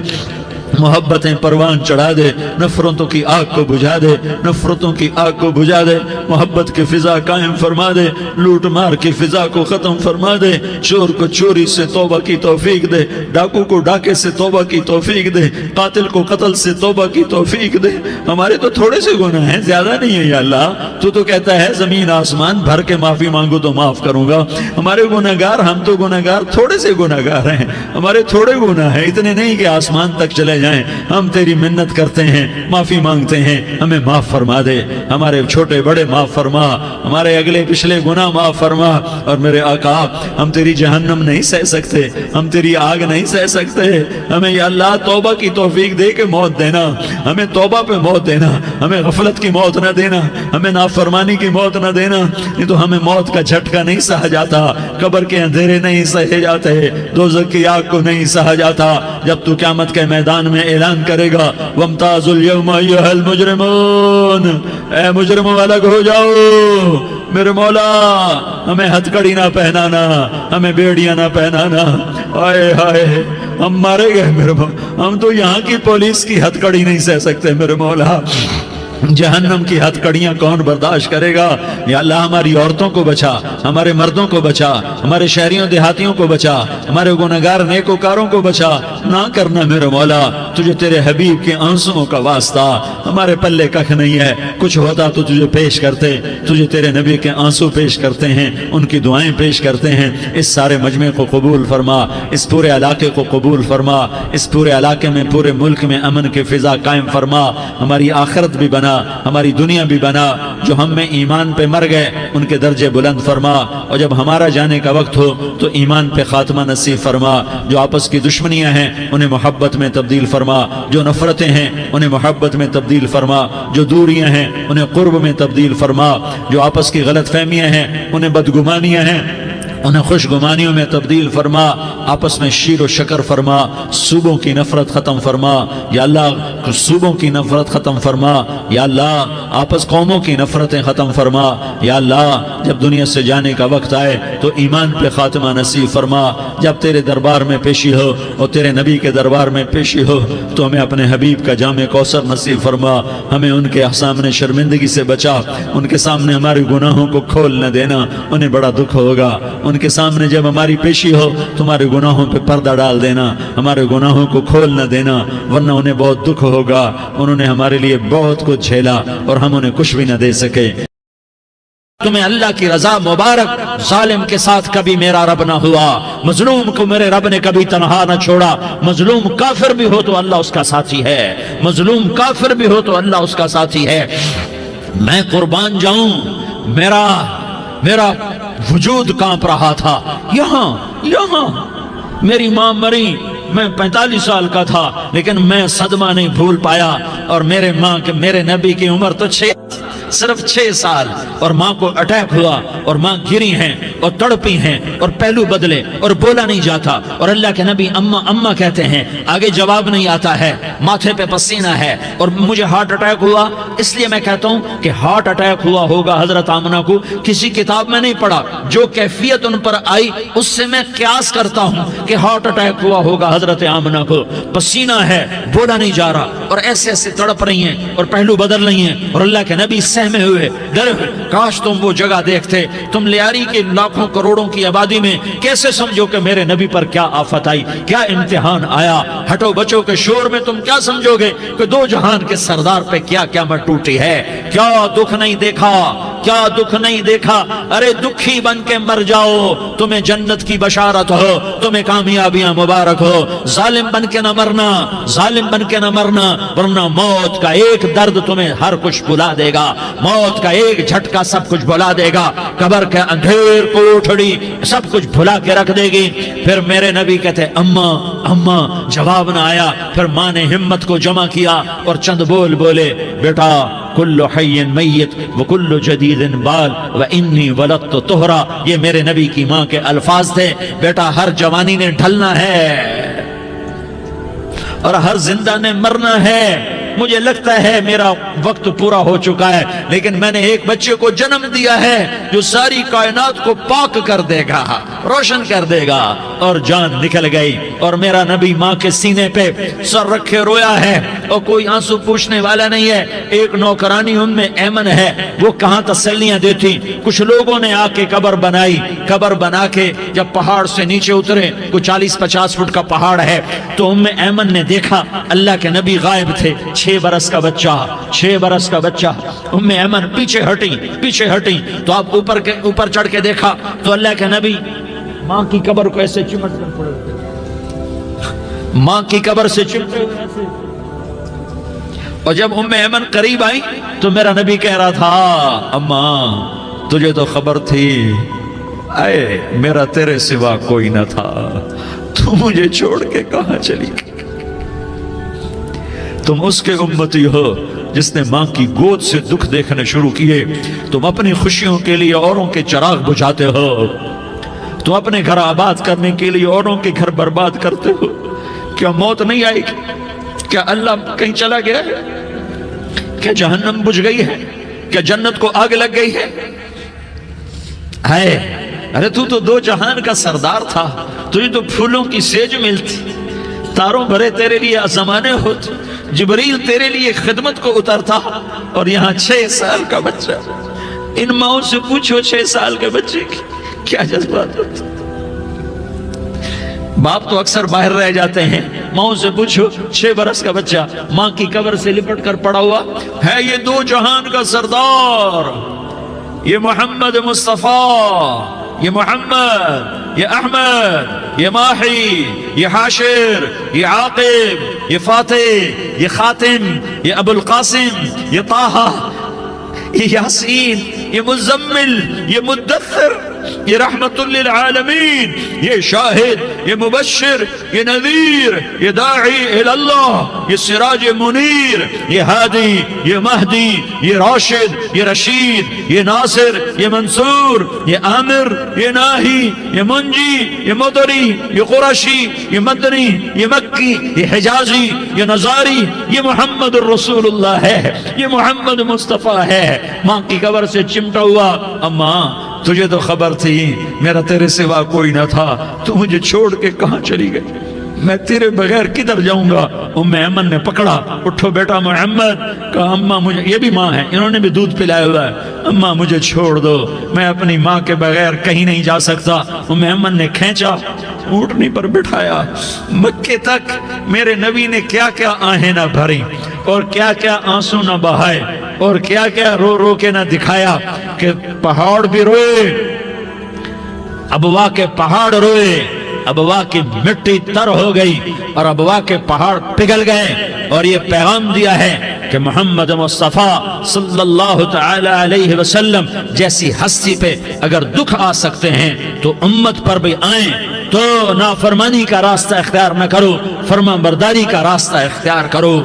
محبتیں پروان چڑھا دے، نفرتوں کی آگ کو بجھا دے، نفرتوں کی آگ کو بجھا دے، محبت کی فضا قائم فرما دے، لوٹ مار کی فضا کو ختم فرما دے، چور کو چوری سے توبہ کی توفیق دے، ڈاکو کو ڈاکے سے توبہ کی توفیق دے، قاتل کو قتل سے توبہ کی توفیق دے۔ ہمارے تو تھوڑے سے گناہ ہیں، زیادہ نہیں ہے یا اللہ، تو کہتا ہے زمین آسمان بھر کے معافی مانگو تو معاف کروں گا۔ ہمارے گناہگار، ہم تو گناہگار تھوڑے سے گناہگار ہیں، ہمارے تھوڑے گناہ ہیں، اتنے نہیں کہ آسمان تک چلے جائیں۔ ہم تیری منت کرتے ہیں، معافی مانگتے ہیں، ہمیں معاف فرما دے، ہمارے چھوٹے بڑے معاف فرما، ہمارے اگلے پچھلے گناہ معاف فرما۔ اور میرے آقا ہم تیری جہنم نہیں سہ سکتے، ہم تیری آگ نہیں سہ سکتے، ہمیں یا اللہ توبہ کی توفیق دے کے موت دینا، ہمیں توبہ پہ موت دینا، ہمیں غفلت کی موت نہ دینا، ہمیں نافرمانی کی موت نہ دینا، نہیں تو ہمیں موت کا جھٹکا نہیں سہا جاتا، قبر کے اندھیرے نہیں سہے جاتے، دوزخ کی آگ کو نہیں سہا جاتا، جب تو قیامت کے میدان میں اعلان کرے گا وَامْتَازُوا الْيَوْمَ أَيُّهَا الْمُجْرِمُونَ، اے مجرموں الگ ہو جاؤ۔ میرے مولا ہمیں ہتھ کڑی نہ پہنانا، ہمیں بیڑیاں نہ پہنانا، آئے ہائے ہم مارے گئے میرے مولا، ہم تو یہاں کی پولیس کی ہتھ کڑی نہیں سہ سکتے میرے مولا، جہنم کی ہتھ کڑیاں کون برداشت کرے گا؟ یا اللہ ہماری عورتوں کو بچا، ہمارے مردوں کو بچا، ہمارے شہریوں دیہاتیوں کو بچا، ہمارے گنہگار نیکوکاروں کو بچا، نہ کرنا میرے مولا، تجھے تیرے حبیب کے آنسوؤں کا واسطہ، ہمارے پلے ککھ نہیں ہے، کچھ ہوتا تو تجھے پیش کرتے، تجھے تیرے نبی کے آنسو پیش کرتے ہیں، ان کی دعائیں پیش کرتے ہیں۔ اس سارے مجمع کو قبول فرما، اس پورے علاقے کو قبول فرما، اس پورے علاقے میں پورے ملک میں امن کی فضا قائم فرما، ہماری آخرت بھی بنا، ہماری دنیا بھی بنا، جو ہم میں ایمان پہ مر گئے ان کے درجے بلند فرما، اور جب ہمارا جانے کا وقت ہو تو ایمان پہ خاتمہ نصیب فرما، جو آپس کی دشمنیاں ہیں انہیں محبت میں تبدیل فرما، جو نفرتیں ہیں انہیں محبت میں تبدیل فرما، جو دوریاں ہیں انہیں قرب میں تبدیل فرما، جو آپس کی غلط فہمیاں ہیں انہیں بدگمانیاں ہیں انہیں خوش گمانیوں میں تبدیل فرما، آپس میں شیر و شکر فرما، صوبوں کی نفرت ختم فرما یا اللہ، صوبوں کی نفرت ختم فرما یا اللہ، آپس قوموں کی نفرتیں ختم فرما یا اللہ، جب دنیا سے جانے کا وقت آئے تو ایمان پہ خاتمہ نصیب فرما، جب تیرے دربار میں پیشی ہو اور تیرے نبی کے دربار میں پیشی ہو تو ہمیں اپنے حبیب کا جام کوثر نصیب فرما، ہمیں ان کے سامنے شرمندگی سے بچا، ان کے سامنے ہمارے گناہوں کو کھول نہ دینا، انہیں بڑا دکھ ہوگا، ان کے سامنے جب ہماری پیشی ہو تمہارے گناہوں پہ پردہ ڈال دینا، ہمارے گناہوں کو کھول نہ دینا، ورنہ انہیں بہت دکھ ہوگا، انہوں نے ہمارے لیے بہت کچھ جھیلا اور ہم انہیں کچھ بھی نہ دے سکے۔ تمہیں اللہ کی رضا مبارک، ظالم کے ساتھ کبھی میرا رب نہ ہوا، مظلوم کو میرے رب نے کبھی تنہا نہ چھوڑا، مظلوم کافر بھی ہو تو اللہ اس کا ساتھی ہے، مظلوم کافر بھی ہو تو اللہ اس کا ساتھی ہے۔ میں قربان جاؤں، میرا وجود کانپ رہا تھا، یہاں میری ماں مری، میں 45 سال کا تھا لیکن میں صدمہ نہیں بھول پایا، اور میرے نبی کی عمر تو صرف 6 سال، اور ماں کو اٹیک ہوا اور ماں گری ہیں اور تڑپی ہیں اور پہلو بدلے اور بولا نہیں جاتا، اور اللہ کے نبی اماں کہتے ہیں، آگے جواب نہیں آتا ہے، ماتھے پہ پسینہ ہے، اور مجھے ہارٹ اٹیک ہوا، اس لیے میں کہتا ہوں کہ ہارٹ اٹیک ہوا ہوگا حضرت آمنہ کو، کسی کتاب میں نہیں پڑھا، جو کیفیت ان پر آئی اس سے میں قیاس کرتا ہوں کہ ہارٹ اٹیک ہوا ہوگا حضرت آمنہ کو، پسینہ ہے، بولا نہیں جا رہا، اور ایسے تڑپ رہی ہیں اور پہلو بدل رہی ہیں، اور اللہ کے نبی سہمے ہوئے، ڈرے ہوئے، کاش تم وہ جگہ دیکھتے، تم لیاری کے لاکھوں کروڑوں کی آبادی میں کیسے سمجھو کہ میرے نبی پر کیا آفت آئی، کیا امتحان آیا، ہٹو بچوں کے شور میں تم کیا سمجھو گے کہ 2 جہان کے سردار پہ کیا قیامت ٹوٹی ہے، کیا دکھ نہیں دیکھا، کیا دکھ نہیں دیکھا؟ ارے دکھی بن کے مر جاؤ، تمہیں جنت کی بشارت ہو، تمہیں کامیابیاں مبارک ہو۔ ظالم بن کے نہ مرنا، ظالم بن کے نہ مرنا، ورنہ موت کا ایک درد تمہیں ہر کچھ بھلا دے گا، موت کا ایک جھٹکا سب کچھ بھلا دے گا، قبر کے اندھیر کوٹھڑی سب کچھ بھلا کے رکھ دے گی۔ پھر میرے نبی کہتے اماں اماں، جواب نہ آیا۔ پھر ماں نے ہمت کو جمع کیا اور چند بول بولے، بیٹا کل حی میت وکل جدید بال وانی ولدت طہرا، یہ میرے نبی کی ماں کے الفاظ تھے۔ بیٹا ہر جوانی نے ڈھلنا ہے اور ہر زندہ نے مرنا ہے۔ مجھے لگتا ہے میرا وقت پورا ہو چکا ہے، لیکن میں نے ایک بچے کو جنم دیا ہے جو ساری کائنات کو پاک کر دے گا، روشن کر دے گا۔ اور جان نکل گئی اور میرا نبی ماں کے سینے پہ سر رکھے رویا ہے اور کوئی آنسو پوچھنے والا نہیں ہے۔ ایک نوکرانی ام ایمن ہے، وہ کہاں تسلیاں دیتی۔ کچھ لوگوں نے آ کے قبر بنائی، قبر بنا کے جب پہاڑ سے نیچے اترے، کوئی 40-50 فٹ کا پہاڑ ہے، تو ام ایمن نے دیکھا اللہ کے نبی غائب تھے، 6 برس کا بچہ، 6 برس کا بچہ۔ ام ایمن پیچھے ہٹی تو آپ اوپر چڑھ کے دیکھا تو اللہ کے نبی ماں کی قبر کو ایسے چمٹ کر پڑے، ماں کی قبر سے چمٹے ہوئے ایسے۔ اور جب ام ایمن قریب آئی تو میرا نبی کہہ رہا تھا اماں تجھے تو خبر تھی، اے میرا تیرے سوا کوئی نہ تھا، تو مجھے چھوڑ کے کہاں چلی گئی؟ تم اس کے امتی ہو جس نے ماں کی گود سے دکھ دیکھنے شروع کیے۔ تم اپنی خوشیوں کے لیے اوروں کے چراغ بجھاتے ہو، تم اپنے گھر آباد کرنے کے لیے اوروں کے گھر برباد کرتے ہو۔ کیا موت نہیں آئے گی؟ کیا اللہ کہیں چلا گیا ہے؟ کیا جہنم بجھ گئی ہے؟ کیا جنت کو آگ لگ گئی ہے؟ ارے تو 2 جہان کا سردار تھا، تجھے تو پھولوں کی سیج ملتی، تاروں بھرے تیرے لیے زمانے ہوتے، جبریل تیرے لیے خدمت کو اترتا، اور یہاں 6 سال کا بچہ۔ ان ماؤں سے پوچھو 6 سال کے بچے کی کیا جذبات ہوتے۔ باپ تو اکثر باہر رہ جاتے ہیں، ماؤں سے پوچھو 6 برس کا بچہ ماں کی قبر سے لپٹ کر پڑا ہوا ہے۔ یہ 2 جہان کا سردار، یہ محمد مصطفیٰ، یہ محمد، یہ احمد، یہ ماہی، یہ حاشر، یہ عاقب، یہ فاتح، یہ خاتم، یہ ابو القاسم، یہ طٰہٰ، یہ یاسین، یہ مزمل، یہ مدثر، یہ رحمت للعالمین، یہ شاہد، یہ مبشر، یہ نذیر، یہ داعی اللہ، یہ سراج منیر، یہ ہادی، یہ مہدی، یہ راشد، یہ رشید، یہ ناصر، یہ منصور، یہ عامر، یہ ناہی، یہ منجی، یہ مدری، یہ قرشی، یہ مدنی، یہ مکی، یہ حجازی، یہ نظاری، یہ محمد الرسول اللہ ہے، یہ محمد مصطفیٰ ہے۔ ماں کی قبر سے چمٹا ہوا، اماں تجھے تو خبر تھی میرا تیرے سوا کوئی نہ تھا، تو مجھے چھوڑ کے کہاں چلی گئی؟ میں تیرے بغیر کدھر جاؤں گا؟ ام ایمن نے پکڑا، اٹھو بیٹا محمد، کہا اماں مجھے، یہ بھی ماں ہے، انہوں نے بھی دودھ پلایا ہوا ہے، اماں مجھے چھوڑ دو، میں اپنی ماں کے بغیر کہیں نہیں جا سکتا۔ ام ایمن نے کھینچا، اونٹنی پر بٹھایا، مکے تک میرے نبی نے کیا کیا آہیں نہ بھری اور کیا کیا آنسو نہ بہائے اور کیا کیا رو رو کے نہ دکھایا کہ پہاڑ بھی روئے، ابوا کے پہاڑ روئے، ابوا کی مٹی تر ہو گئی اور ابوا کے پہاڑ پگھل گئے۔ اور یہ پیغام دیا ہے کہ محمد مصطفیٰ صلی اللہ تعالی علیہ وسلم جیسی ہستی پہ اگر دکھ آ سکتے ہیں تو امت پر بھی آئیں، تو نافرمانی کا راستہ اختیار نہ کرو، فرما برداری کا راستہ اختیار کرو۔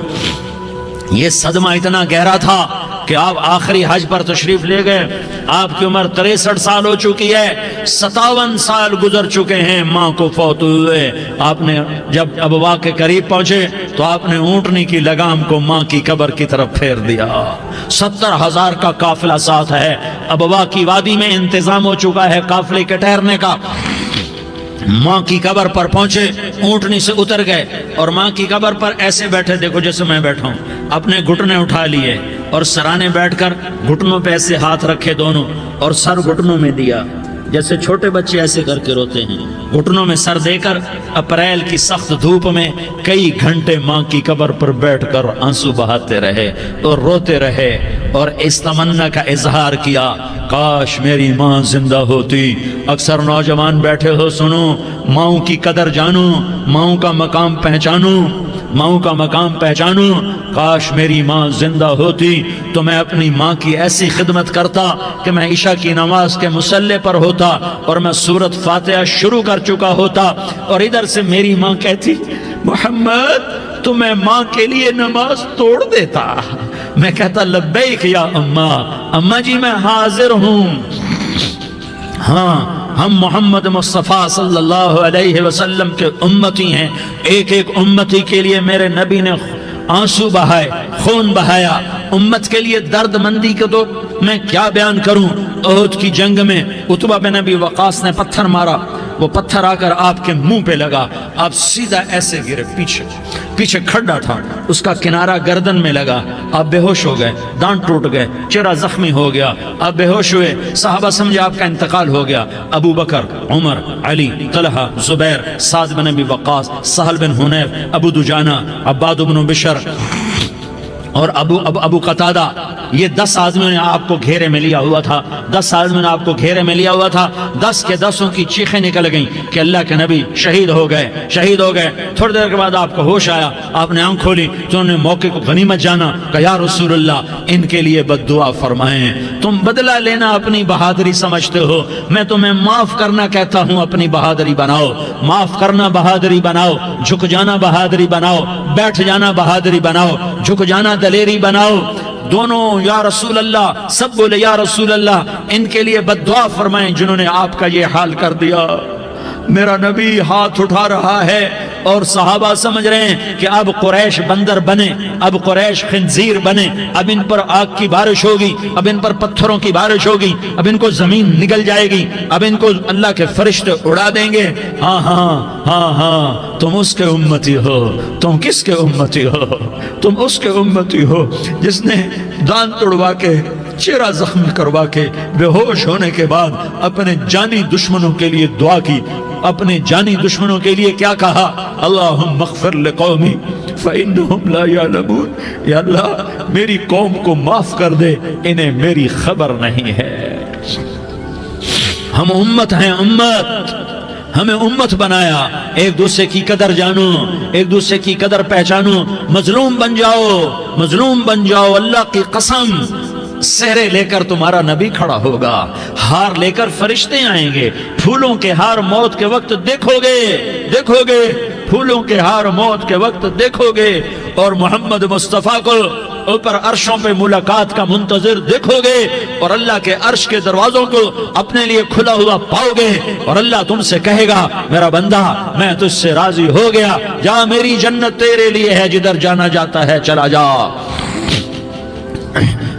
یہ صدمہ اتنا گہرا تھا کہ آپ آخری حج پر تشریف لے گئے، آپ کی عمر 63 سال ہو چکی ہے، 57 سال گزر چکے ہیں ماں کو فوت ہوئے۔ آپ نے جب ابوا کے قریب پہنچے تو آپ نے اونٹنی کی لگام کو ماں کی قبر کی طرف پھیر دیا۔ 70,000 کا قافلہ ساتھ ہے، ابوا کی وادی میں انتظام ہو چکا ہے قافلے کے ٹھہرنے کا۔ ماں کی قبر پر پہنچے، اونٹنی سے اتر گئے اور ماں کی قبر پر ایسے بیٹھے، دیکھو جیسے میں بیٹھا ہوں، اپنے گھٹنے اٹھا لیے اور سرانے بیٹھ کر گھٹنوں پہ ایسے ہاتھ رکھے دونوں اور سر گھٹنوں میں دیا جیسے چھوٹے بچے ایسے کر کے روتے ہیں، گھٹنوں میں سر دے کر اپریل کی سخت دھوپ میں کئی گھنٹے ماں کی قبر پر بیٹھ کر آنسو بہاتے رہے اور روتے رہے اور اس تمنا کا اظہار کیا، کاش میری ماں زندہ ہوتی۔ اکثر نوجوان بیٹھے ہو، سنو، ماؤں کی قدر جانو، ماؤں کا مقام پہچانو، ماؤں کا مقام پہچانو۔ کاش میری ماں زندہ ہوتی تو میں اپنی ماں کی ایسی خدمت کرتا کہ میں عشاء کی نماز کے مصلی پر ہوتا اور میں سورۃ فاتحہ شروع کر چکا ہوتا، اور ادھر سے میری ماں کہتی محمد تو میں ماں کے لیے نماز توڑ دیتا۔ میں کہتا لبیک یا اماں، اماں جی میں حاضر ہوں۔ ہاں، ہم محمد مصطفیٰ صلی اللہ علیہ وسلم کے امتی ہیں، ایک ایک امتی کے لیے میرے نبی نے آنسو بہائے، خون بہایا، امت کے لیے درد مندی کو تو میں کیا بیان کروں۔ احد کی جنگ میں عتبہ بن ابی وقاص نے پتھر مارا، وہ پتھر آ کر آپ کے منہ پہ لگا، آپ سیدھا ایسے گرے، پیچھے کھڈا تھا، اس کا کنارہ گردن میں لگا، آپ بے ہوش ہو گئے، دانت ٹوٹ گئے، چہرہ زخمی ہو گیا، آپ بے ہوش ہوئے، صحابہ سمجھے آپ کا انتقال ہو گیا۔ ابو بکر، عمر، علی، طلحہ، زبیر، سعد بن ابی وقاص، سہل بن حنیف، ابو دجانہ، عباد بن بشر اور ابو قتادہ، یہ 10 آدمیوں نے آپ کو گھیرے میں لیا ہوا تھا، 10 آدمیوں نے آپ کو گھیرے میں لیا ہوا تھا، 10 کے 10 کی چیخیں نکل گئیں کہ اللہ کے نبی شہید ہو گئے، شہید ہو گئے۔ تھوڑی دیر کے بعد آپ کو ہوش آیا، آپ نے آنکھ کھولی تو انہوں نے موقع کو غنیمت جانا کہ یا رسول اللہ ان کے لیے بد دعا فرمائیں۔ تم بدلہ لینا اپنی بہادری سمجھتے ہو، میں تمہیں معاف کرنا کہتا ہوں، اپنی بہادری بناؤ، معاف کرنا بہادری بناؤ، جھک جانا بہادری بناؤ، بیٹھ جانا بہادری بناؤ، جھک جانا دلیری بناؤ۔ دونوں یا رسول اللہ، سب بولے یا رسول اللہ، ان کے لیے بد دعا فرمائیں جنہوں نے آپ کا یہ حال کر دیا۔ میرا نبی ہاتھ اٹھا رہا ہے اور صحابہ سمجھ رہے ہیں کہ اب قریش بندر بنے، اب قریش خنزیر بنے، اب ان پر آگ کی بارش ہوگی، اب ان پر پتھروں کی بارش ہوگی، اب ان کو زمین نگل جائے گی، اب ان کو اللہ کے فرشتے اڑا دیں گے۔ ہاں ہاں ہاں ہاں، تم اس کے امتی ہو۔ تم کس کے امتی ہو؟ تم اس کے امتی ہو جس نے دانت توڑوا کے، چہرہ زخمی کروا کے، بے ہوش ہونے کے بعد اپنے جانی دشمنوں کے لیے دعا کی، اپنے جانی دشمنوں کے لیے کیا کہا؟ اللہم اغفر لقومی فإنہم لا یعلمون، یا اللہ میری قوم کو معاف کر دے، انہیں میری خبر نہیں ہے۔ ہم امت ہیں، امت، ہمیں امت بنایا۔ ایک دوسرے کی قدر جانو، ایک دوسرے کی قدر پہچانو، مظلوم بن جاؤ، مظلوم بن جاؤ۔ اللہ کی قسم، سہرے لے کر تمہارا نبی کھڑا ہوگا، ہار لے کر فرشتے آئیں گے، پھولوں کے ہار موت کے وقت دیکھو گے، دیکھو گے، پھولوں کے ہار موت کے وقت دیکھو گے، اور محمد مصطفیٰ کو اوپر عرشوں پہ ملاقات کا منتظر دیکھو گے، اور اللہ کے عرش کے دروازوں کو اپنے لیے کھلا ہوا پاؤ گے، اور اللہ تم سے کہے گا میرا بندہ میں تجھ سے راضی ہو گیا، جا میری جنت تیرے لیے ہے، جدھر جانا جاتا ہے چلا جا۔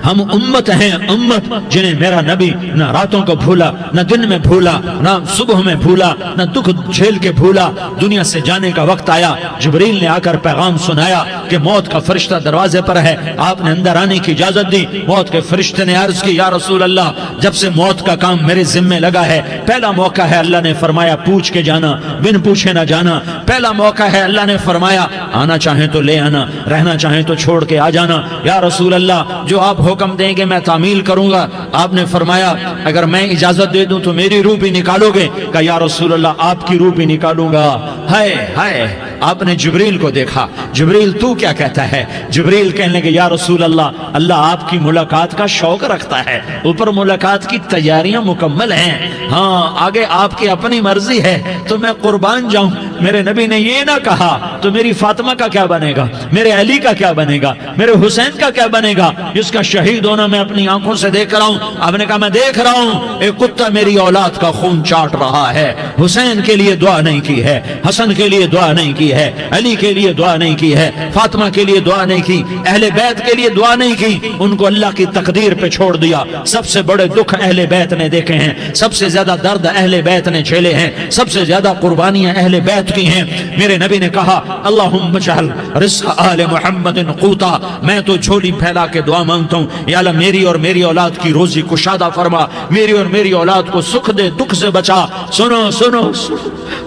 ہم امت ہیں، امت جنہیں میرا نبی نہ راتوں کو بھولا، نہ دن میں بھولا، نہ صبح میں بھولا، نہ دکھ جھیل کے بھولا۔ دنیا سے جانے کا وقت آیا، جبریل نے آ کر پیغام سنایا کہ موت کا فرشتہ دروازے پر ہے، آپ نے اندر آنے کی اجازت دی۔ موت کے فرشتے نے عرض کی یا رسول اللہ جب سے موت کا کام میرے ذمے لگا ہے، پہلا موقع ہے اللہ نے فرمایا پوچھ کے جانا، بن پوچھے نہ جانا۔ پہلا موقع ہے اللہ نے فرمایا آنا چاہیں تو لے آنا، رہنا چاہیں تو چھوڑ کے آ جانا۔ یا رسول اللہ جو آپ حکم دیں گے میں تعمیل کروں گا۔ آپ نے فرمایا اگر میں اجازت دے دوں تو میری روح بھی نکالو گے؟ کہا یا رسول اللہ آپ کی روح بھی نکالوں گا۔ ہائے ہائے، آپ نے جبریل کو دیکھا، جبریل تو کیا کہتا ہے؟ جبریل کہنے لگے یا رسول اللہ اللہ آپ کی ملاقات کا شوق رکھتا ہے، اوپر ملاقات کی تیاریاں مکمل ہیں، ہاں آگے آپ کی اپنی مرضی ہے تو میں قربان جاؤں۔ میرے نبی نے یہ نہ کہا تو میری فاطمہ کا کیا بنے گا، میرے علی کا کیا بنے گا، میرے حسین کا کیا بنے گا جس کا شہید ہونا میں اپنی آنکھوں سے دیکھ رہا ہوں۔ آپ نے کہا میں دیکھ رہا ہوں ایک کتا میری اولاد کا خون چاٹ رہا ہے، حسین کے لیے دعا نہیں کی ہے، حسن کے لیے دعا نہیں کی کی ہے, علی کے لیے دعا نہیں کی ہے, فاطمہ کے لیے دعا نہیں کی, اہل بیت کے لیے دعا نہیں کی, ان کو اللہ کی تقدیر پہ چھوڑ دیا. سب سے بڑے دکھ اہل بیت نے دیکھے ہیں, سب سے زیادہ درد اہل بیت نے جھیلے ہیں, سب سے زیادہ قربانیاں اہل بیت کی ہیں. میرے نبی نے کہا اللہم اجعل رزق آل محمد قوتا, میں تو جھولی پھیلا کے دعا مانگتا ہوں, یا اللہ میری اور میری اولاد کی روزی کشادہ فرما, میری اور میری اولاد کو سکھ دے, دکھ سے بچا. سنو سنو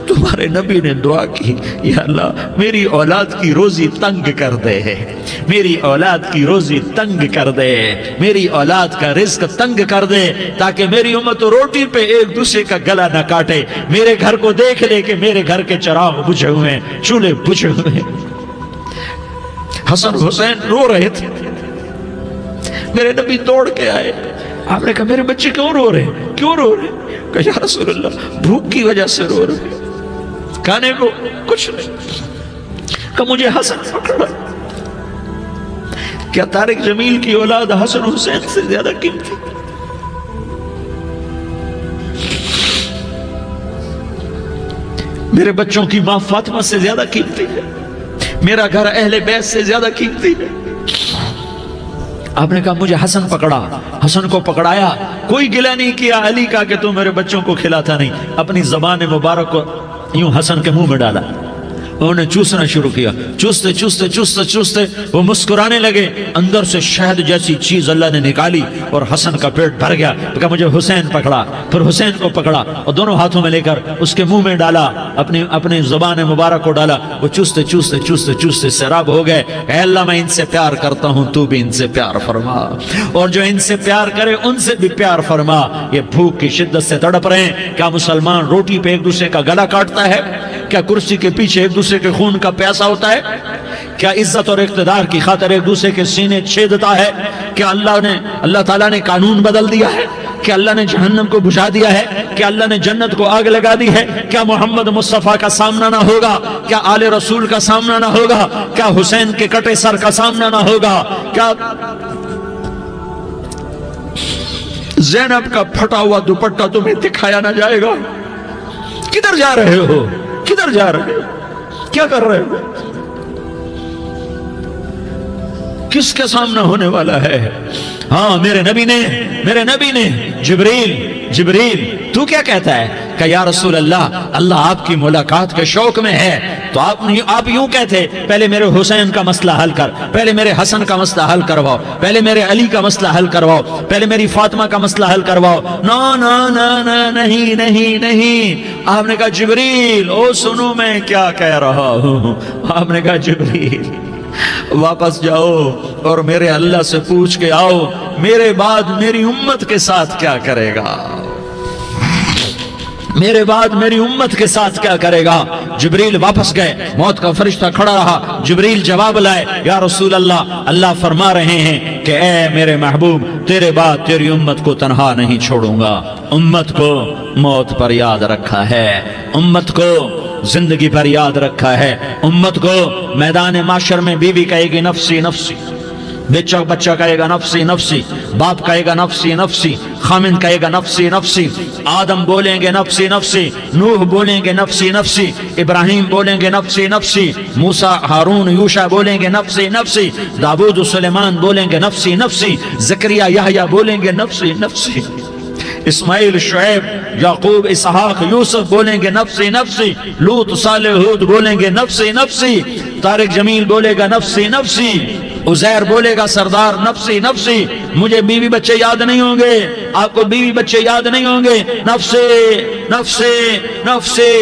تمہارے نبی نے دعا کی, یا اللہ میری اولاد کی روزی تنگ کر دے, میری اولاد کی روزی تنگ کر دے, میری اولاد کا رزق تنگ کر دے, تاکہ میری امت روٹی پہ ایک دوسرے کا گلا نہ کاٹے, میرے گھر کو دیکھ لے کہ میرے گھر کے چراغ بجھے ہوئے ہیں, چولہے بجھے ہوئے ہیں. حسن حسین رو رہے تھے, میرے نبی دوڑ کے آئے, آپ نے کہا میرے بچے کیوں رو رہے ہیں, کیوں رو رہے ہیں؟ کہا یا رسول اللہ بھوک کی وجہ سے رو رہے ہیں, کھانے کو کچھ نہیں. کہ مجھے حسن پکڑا. کیا طارق جمیل کی اولاد حسن حسین سے زیادہ قیمتی؟ میرے بچوں کی ماں فاطمہ سے زیادہ قیمتی ہے, میرا گھر اہل بیت سے زیادہ قیمتی ہے. آپ نے کہا مجھے حسن پکڑا, حسن کو پکڑایا, کوئی گلہ نہیں کیا علی کا کہ تو میرے بچوں کو کھلاتا نہیں, اپنی زبان مبارک کو یوں حسن کے منہ میں ڈالا, انہوں نے چوسنا شروع کیا, چوستے چوستے چوستے چوستے وہ مسکرانے لگے, اندر سے شہد جیسی چیز اللہ نے نکالی اور حسن کا پیٹ بھر گیا. کہا مجھے حسین پکڑا, پھر حسین کو پکڑا اور دونوں ہاتھوں میں لے کر اس کے منہ میں ڈالا, اپنی زبان مبارک کو ڈالا. وہ چوستے چوستے چوستے چوستے سیراب ہو گئے. اے اللہ میں ان سے پیار کرتا ہوں, تو بھی ان سے پیار فرما, اور جو ان سے پیار کرے ان سے بھی پیار فرما. یہ بھوک کی شدت سے تڑپ رہے ہیں. کیا مسلمان روٹی پہ ایک دوسرے کا گلا کاٹتا ہے؟ کیا کرسی کے پیچھے ایک دوسرے کے خون کا پیاسا ہوتا ہے؟ کیا عزت اور اقتدار کی خاطر ایک دوسرے کے سینے چھیدتا ہے؟ کیا اللہ تعالیٰ نے قانون بدل دیا ہے؟ کیا اللہ نے جہنم کو بجھا دیا ہے؟ کیا اللہ نے جنت کو آگ لگا دی ہے؟ کیا محمد مصطفیٰ کا سامنا نہ ہوگا؟ کیا آل رسول کا سامنا نہ ہوگا؟ کیا حسین کے کٹے سر کا سامنا نہ ہوگا؟ کیا زینب کا پھٹا ہوا دوپٹہ تمہیں دکھایا نہ جائے گا؟ کدھر جا رہے ہو؟ کدھر جا رہے ہو؟ کیا کر رہے ہو؟ کس کے سامنا ہونے والا ہے؟ ہاں میرے نبی نے جبریل تو کیا کہتا ہے کہ یا رسول اللہ آپ کی ملاقات کے شوق میں ہے. تو آپ یوں کہتے پہلے میرے حسین کا مسئلہ حل کر, پہلے میرے حسن کا مسئلہ حل کرواؤ, پہلے میرے علی کا مسئلہ حل کرواؤ, پہلے میری فاطمہ کا مسئلہ حل کرواؤ. نہیں. آپ نے کہا جبریل او سنو میں کیا کہہ رہا ہوں. آپ نے کہا جبریل واپس جاؤ اور میرے اللہ سے پوچھ کے آؤ میرے بعد میری امت کے ساتھ کیا کرے گا, میرے بعد میری امت کے ساتھ کیا کرے گا. جبریل واپس گئے, موت کا فرشتہ کھڑا رہا. جبریل جواب لائے, یا رسول اللہ فرما رہے ہیں کہ اے میرے محبوب تیرے بعد تیری امت کو تنہا نہیں چھوڑوں گا. امت کو موت پر یاد رکھا ہے, امت کو زندگی پر یاد رکھا ہے, امت کو میدان معاشر میں بیوی کہے گی نفسی نفسی, بچہ کہے گا نفسی نفسی, باپ کہے گا نفسی نفسی, خامن کہے گا نفسی نفسی, آدم بولیں گے نفسی نفسی, نوح بولیں گے نفسی نفسی, ابراہیم بولیں گے نفسی نفسی, موسیٰ ہارون یوشع بولیں گے نفسی نفسی, داؤد و سلیمان بولیں گے نفسی نفسی, زکریا یحییٰ بولیں گے نفسی نفسی, اسماعیل شعیب یعقوب اسحاق یوسف بولیں گے نفسی نفسی, لوط صالح ہود بولیں گے نفسی نفسی, طارق جمیل بولے گا نفسی نفسی, عزیر بولے گا سردار نفسی نفسی. مجھے بیوی بچے یاد نہیں ہوں گے, آپ کو بیوی بچے یاد نہیں ہوں گے, نفسی نفسی نفسی.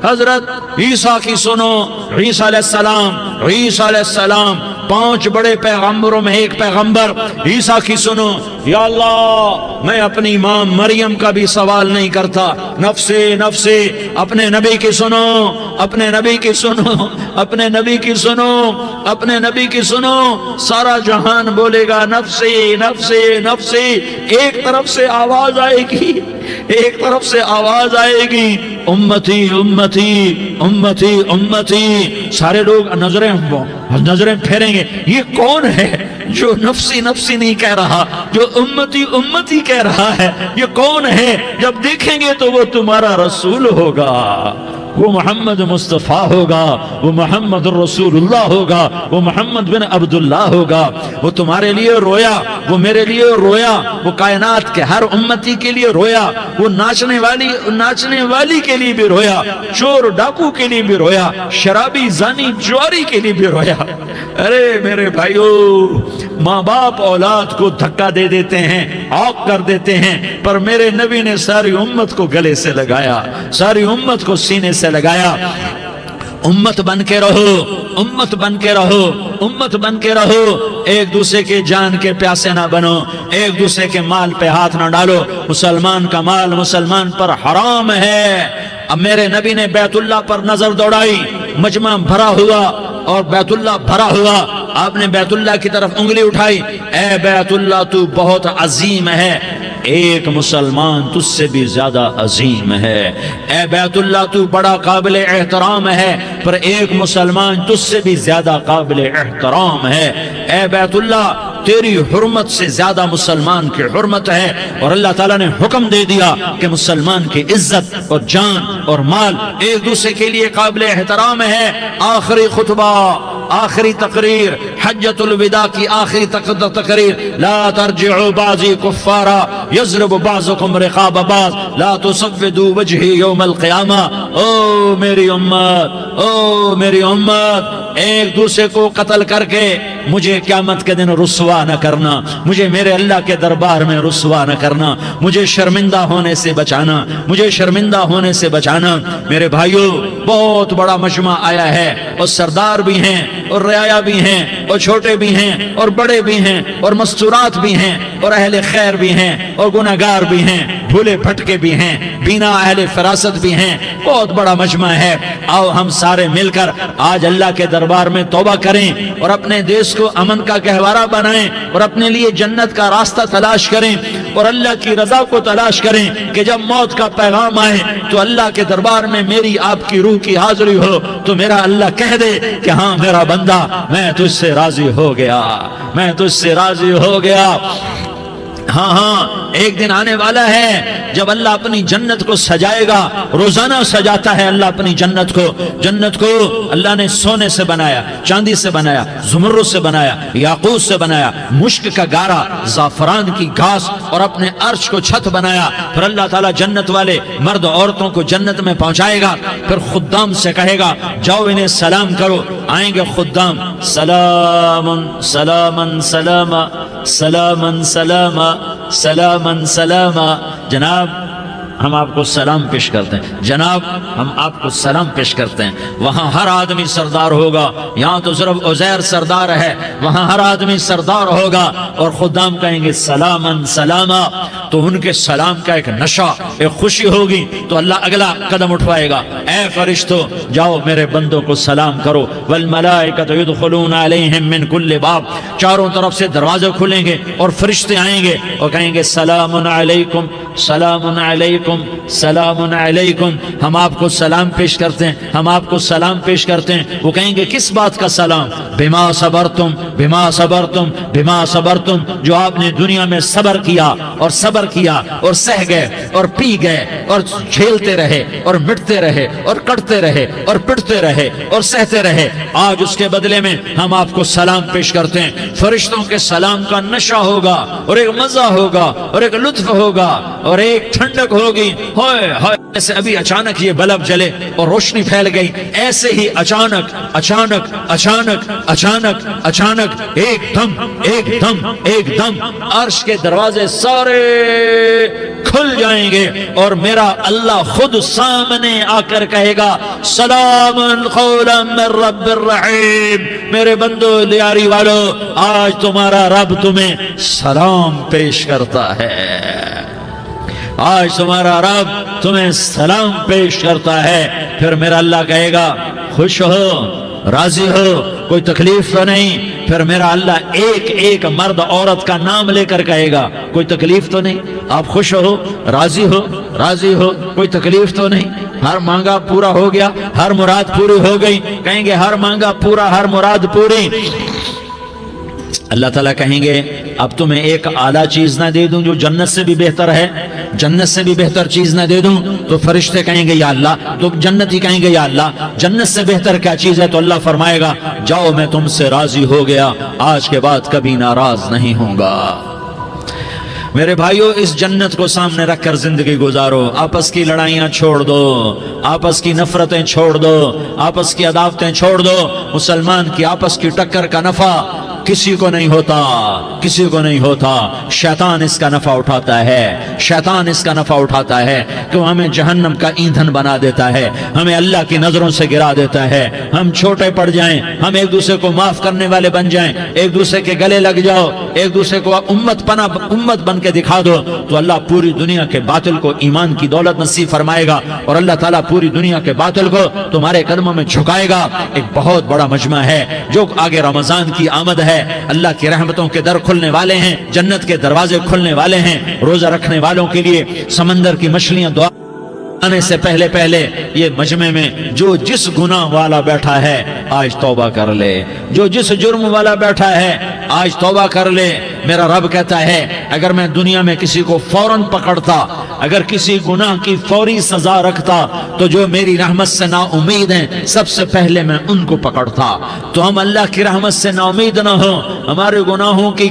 حضرت عیسیٰ کی سنو, عیسیٰ علیہ السلام 5 بڑے پیغمبروں میں ایک پیغمبر عیسیٰ کی سنو. یا اللہ میں اپنی ماں مریم کا بھی سوال نہیں کرتا, نفسی نفسی. اپنے نبی کی سنو, اپنے نبی کی سنو, اپنے نبی کی سنو, اپنے نبی کی سنو. سارا جہان بولے گا نفسی نفسی نفسی. ایک طرف سے آواز آئے گی, ایک طرف سے آواز آئے گی امتی امتی امتی امتی. سارے لوگ نظریں پھیریں گے, یہ کون ہے جو نفسی نفسی نہیں کہہ رہا, جو امتی امتی کہہ رہا ہے, یہ کون ہے؟ جب دیکھیں گے تو وہ تمہارا رسول ہوگا, وہ محمد مصطفیٰ ہوگا، وہ محمد رسول اللہ ہوگا، وہ محمد بن عبداللہ ہوگا۔ وہ تمہارے لیے رویا، وہ میرے لیے رویا، وہ کائنات کے ہر امتی کے لیے رویا، وہ ناچنے والی کے لیے بھی رویا، چور ڈاکو کے لیے بھی رویا، شرابی زانی جواری کے لیے بھی رویا۔ ارے میرے بھائیو، ماں باپ اولاد کو دھکا دے دیتے ہیں، عوق کر دیتے ہیں، پر میرے نبی نے ساری امت کو گلے سے لگایا، ساری امت کو سینے سے لگایا۔ امت بن کے رہو، امت بن کے رہو، امت بن کے رہو، ایک دوسرے کے جان کے پیاسے نہ بنو، ایک دوسرے کے مال پہ ہاتھ نہ ڈالو۔ مسلمان کا مال مسلمان پر حرام ہے۔ اب میرے نبی نے بیت اللہ پر نظر دوڑائی، مجمع بھرا ہوا اور بیت اللہ بھرا ہوا، آپ نے بیت اللہ کی طرف انگلی اٹھائی، اے بیت اللہ تو بہت عظیم ہے، ایک مسلمان تجھ سے بھی زیادہ عظیم ہے۔ اے بیت اللہ تو بڑا قابل احترام ہے، پر ایک مسلمان تجھ سے بھی زیادہ قابل احترام ہے۔ اے بیت اللہ تیری حرمت سے زیادہ مسلمان کی حرمت ہے، اور اللہ تعالیٰ نے حکم دے دیا کہ مسلمان کی عزت اور جان اور مال ایک دوسرے کے لیے قابل احترام ہے۔ آخری خطبہ، آخری تقریر، حجۃ الوداع کی آخری تقریر، لا ترجعوا بعضی کفارا یضرب بعضکم رقاب بعض لا تصودوا وجہی یوم القیامہ۔ او میری امت، او میری امت، ایک دوسرے کو قتل کر کے مجھے قیامت کے دن رسوا نہ کرنا، مجھے میرے اللہ کے دربار میں رسوا نہ کرنا، مجھے شرمندہ ہونے سے بچانا، مجھے شرمندہ ہونے سے بچانا۔ میرے بھائیو، بہت بڑا مجمع آیا ہے، اور سردار بھی ہیں اور رعایا بھی ہیں اور چھوٹے بھی ہیں اور بڑے بھی ہیں اور مستورات بھی ہیں اور اہل خیر بھی ہیں اور گناہگار بھی ہیں، بھولے بھٹکے بھی ہیں، بینا اہل فراست بھی ہیں، بہت بڑا مجمع ہے۔ آؤ ہم سارے مل کر آج اللہ کے دربار میں توبہ کریں اور اپنے دیش کو امن کا گہوارہ بنائیں اور اپنے لیے جنت کا راستہ تلاش کریں اور اللہ کی رضا کو تلاش کریں کہ جب موت کا پیغام آئے تو اللہ کے دربار میں میری آپ کی روح کی حاضری ہو تو میرا اللہ کہہ دے کہ ہاں میرا بندہ، میں تجھ سے راضی ہو گیا، میں تجھ سے راضی ہو گیا۔ ہاں ہاں، ایک دن آنے والا ہے جب اللہ اپنی جنت کو سجائے گا، روزانہ سجاتا ہے اللہ اپنی جنت کو۔ جنت کو اللہ نے سونے سے بنایا، چاندی سے بنایا، زمرد سے بنایا، یاقوت سے بنایا، مشک کا گارا، زعفران کی گھاس اور اپنے عرش کو چھت بنایا۔ پھر اللہ تعالیٰ جنت والے مرد عورتوں کو جنت میں پہنچائے گا، پھر خدام سے کہے گا جاؤ انہیں سلام کرو۔ آئیں گے خدام، سلامن سلامن سلاما سلامن سلاما سلامن سلاما۔ جناب ہم آپ کو سلام پیش کرتے ہیں، جناب ہم آپ کو سلام پیش کرتے ہیں۔ وہاں ہر آدمی سردار ہوگا، یہاں تو صرف عزیر سردار ہے، وہاں ہر آدمی سردار ہوگا، اور خدام کہیں گے سلامن سلاما، تو ان کے سلام کا ایک نشہ، ایک خوشی ہوگی، تو اللہ اگلا قدم اٹھوائے گا، اے فرشتوں جاؤ میرے بندوں کو سلام کرو۔ والملائکۃ یدخلون علیہم من کل باب، چاروں طرف سے دروازے کھلیں گے اور فرشتے آئیں گے اور کہیں گے سلام علیکم سلام علیکم سلام علیکم، ہم آپ کو سلام پیش کرتے ہیں، ہم آپ کو سلام پیش کرتے ہیں۔ وہ کہیں گے کس بات کا سلام؟ بما صبرتم بما صبرتم بما صبرتم، جو آپ نے دنیا میں صبر کیا اور صبر کیا اور سہ گئے اور پی گئے اور جھیلتے رہے اور مٹتے رہے اور کٹتے رہے اور پٹتے رہے اور سہتے رہے، آج اس کے بدلے میں ہم آپ کو سلام پیش کرتے ہیں۔ فرشتوں کے سلام کا نشہ ہوگا اور ایک مزہ ہوگا اور ایک لطف ہوگا اور ایک ٹھنڈک ہوگی۔ ہوئے ہوئے، جیسے ابھی اچانک یہ بلب جلے اور روشنی پھیل گئی، ایسے ہی اچانک اچانک اچانک اچانک اچانک ایک دم ایک دم ایک دم عرش کے دروازے سارے کھل جائیں گے اور میرا اللہ خود سامنے آ کر کہے گا سلام قولا من رب الرحیم۔ میرے بندو لیاری والو، آج تمہارا رب تمہیں سلام پیش کرتا ہے، آج تمہارا رب تمہیں سلام پیش کرتا ہے۔ پھر میرا اللہ کہے گا خوش ہو، راضی ہو، کوئی تکلیف تو نہیں؟ پھر میرا اللہ ایک ایک مرد عورت کا نام لے کر کہے گا کوئی تکلیف تو نہیں؟ آپ خوش ہو، راضی ہو، راضی ہو، کوئی تکلیف تو نہیں؟ ہر مانگا پورا ہو گیا، ہر مراد پوری ہو گئی؟ کہیں گے ہر مانگا پورا، ہر مراد پوری۔ اللہ تعالیٰ کہیں گے اب تمہیں ایک اعلیٰ چیز نہ دے دوں جو جنت سے بھی بہتر ہے؟ جنت سے بھی بہتر چیز نہ دے دوں تو فرشتے کہیں گے یا اللہ، تو جنتی کہیں گے یا اللہ جنت سے بہتر کیا چیز ہے؟ تو اللہ فرمائے گا جاؤ میں تم سے راضی ہو گیا، آج کے بعد کبھی ناراض نہیں ہوں گا۔ میرے بھائیوں، اس جنت کو سامنے رکھ کر زندگی گزارو، آپس کی لڑائیاں چھوڑ دو، آپس کی نفرتیں چھوڑ دو، آپس کی عداوتیں چھوڑ دو۔ مسلمان کی آپس کی ٹکر کا نفع کسی کو نہیں ہوتا، کسی کو نہیں ہوتا۔ شیطان اس کا نفع اٹھاتا ہے، شیطان اس کا نفع اٹھاتا ہے کہ وہ ہمیں جہنم کا ایندھن بنا دیتا ہے، ہمیں اللہ کی نظروں سے گرا دیتا ہے، ہم چھوٹے پڑ جائیں، ہم ایک دوسرے کو معاف کرنے والے بن جائیں، ایک دوسرے کے گلے لگ جاؤ، ایک دوسرے کو امت بن کے دکھا دو، تو اللہ پوری دنیا کے باطل کو ایمان کی دولت نصیب فرمائے گا، اور اللہ تعالیٰ پوری دنیا کے باطل کو تمہارے قدموں میں جھکائے گا۔ ایک بہت بڑا مجمع ہے جو آگے رمضان کی آمد ہے، اللہ کی رحمتوں کے در کھلنے والے ہیں، جنت کے دروازے کھلنے والے ہیں، روزہ رکھنے والوں کے لیے سمندر کی مچھلیاں دعا آنے سے پہلے یہ مجمع میں جو جس گناہ والا بیٹھا ہے آج توبہ کر لے، جو جس جرم والا بیٹھا ہے آج توبہ کر لے۔ میرا رب کہتا ہے اگر میں دنیا میں کسی کو فوراً پکڑتا، اگر کسی گناہ کی فوری سزا رکھتا، تو جو میری رحمت سے نا امید ہیں سب سے پہلے میں ان کو پکڑتا۔ تو ہم اللہ کی رحمت سے نا امید نہ ہوں، ہمارے گناہوں کی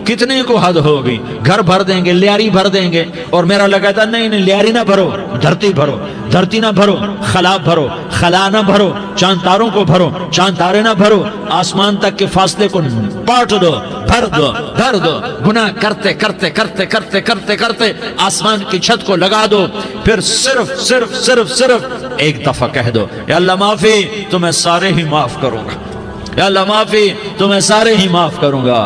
کتنے کو حد ہوگی، گھر بھر دیں گے، لیاری بھر دیں گے، اور میرا لگا تھا نہیں لیاری نہ بھرو، دھرتی بھرو، دھرتی نہ بھرو، خلا بھرو، خلا نہ بھرو، چاند تاروں کو بھرو، چاند تارے نہ بھرو، آسمان تک کے فاصلے کو پاٹ دو، بھر دو، بھر دو، گناہ کرتے کرتے کرتے کرتے کرتے کرتے آسمان کی چھت کو لگا دو، پھر صرف صرف صرف صرف ایک دفعہ کہہ دو یا اللہ معافی، تو میں سارے ہی معاف کروں گا، یا اللہ معافی، تو میں سارے ہی معاف کروں گا۔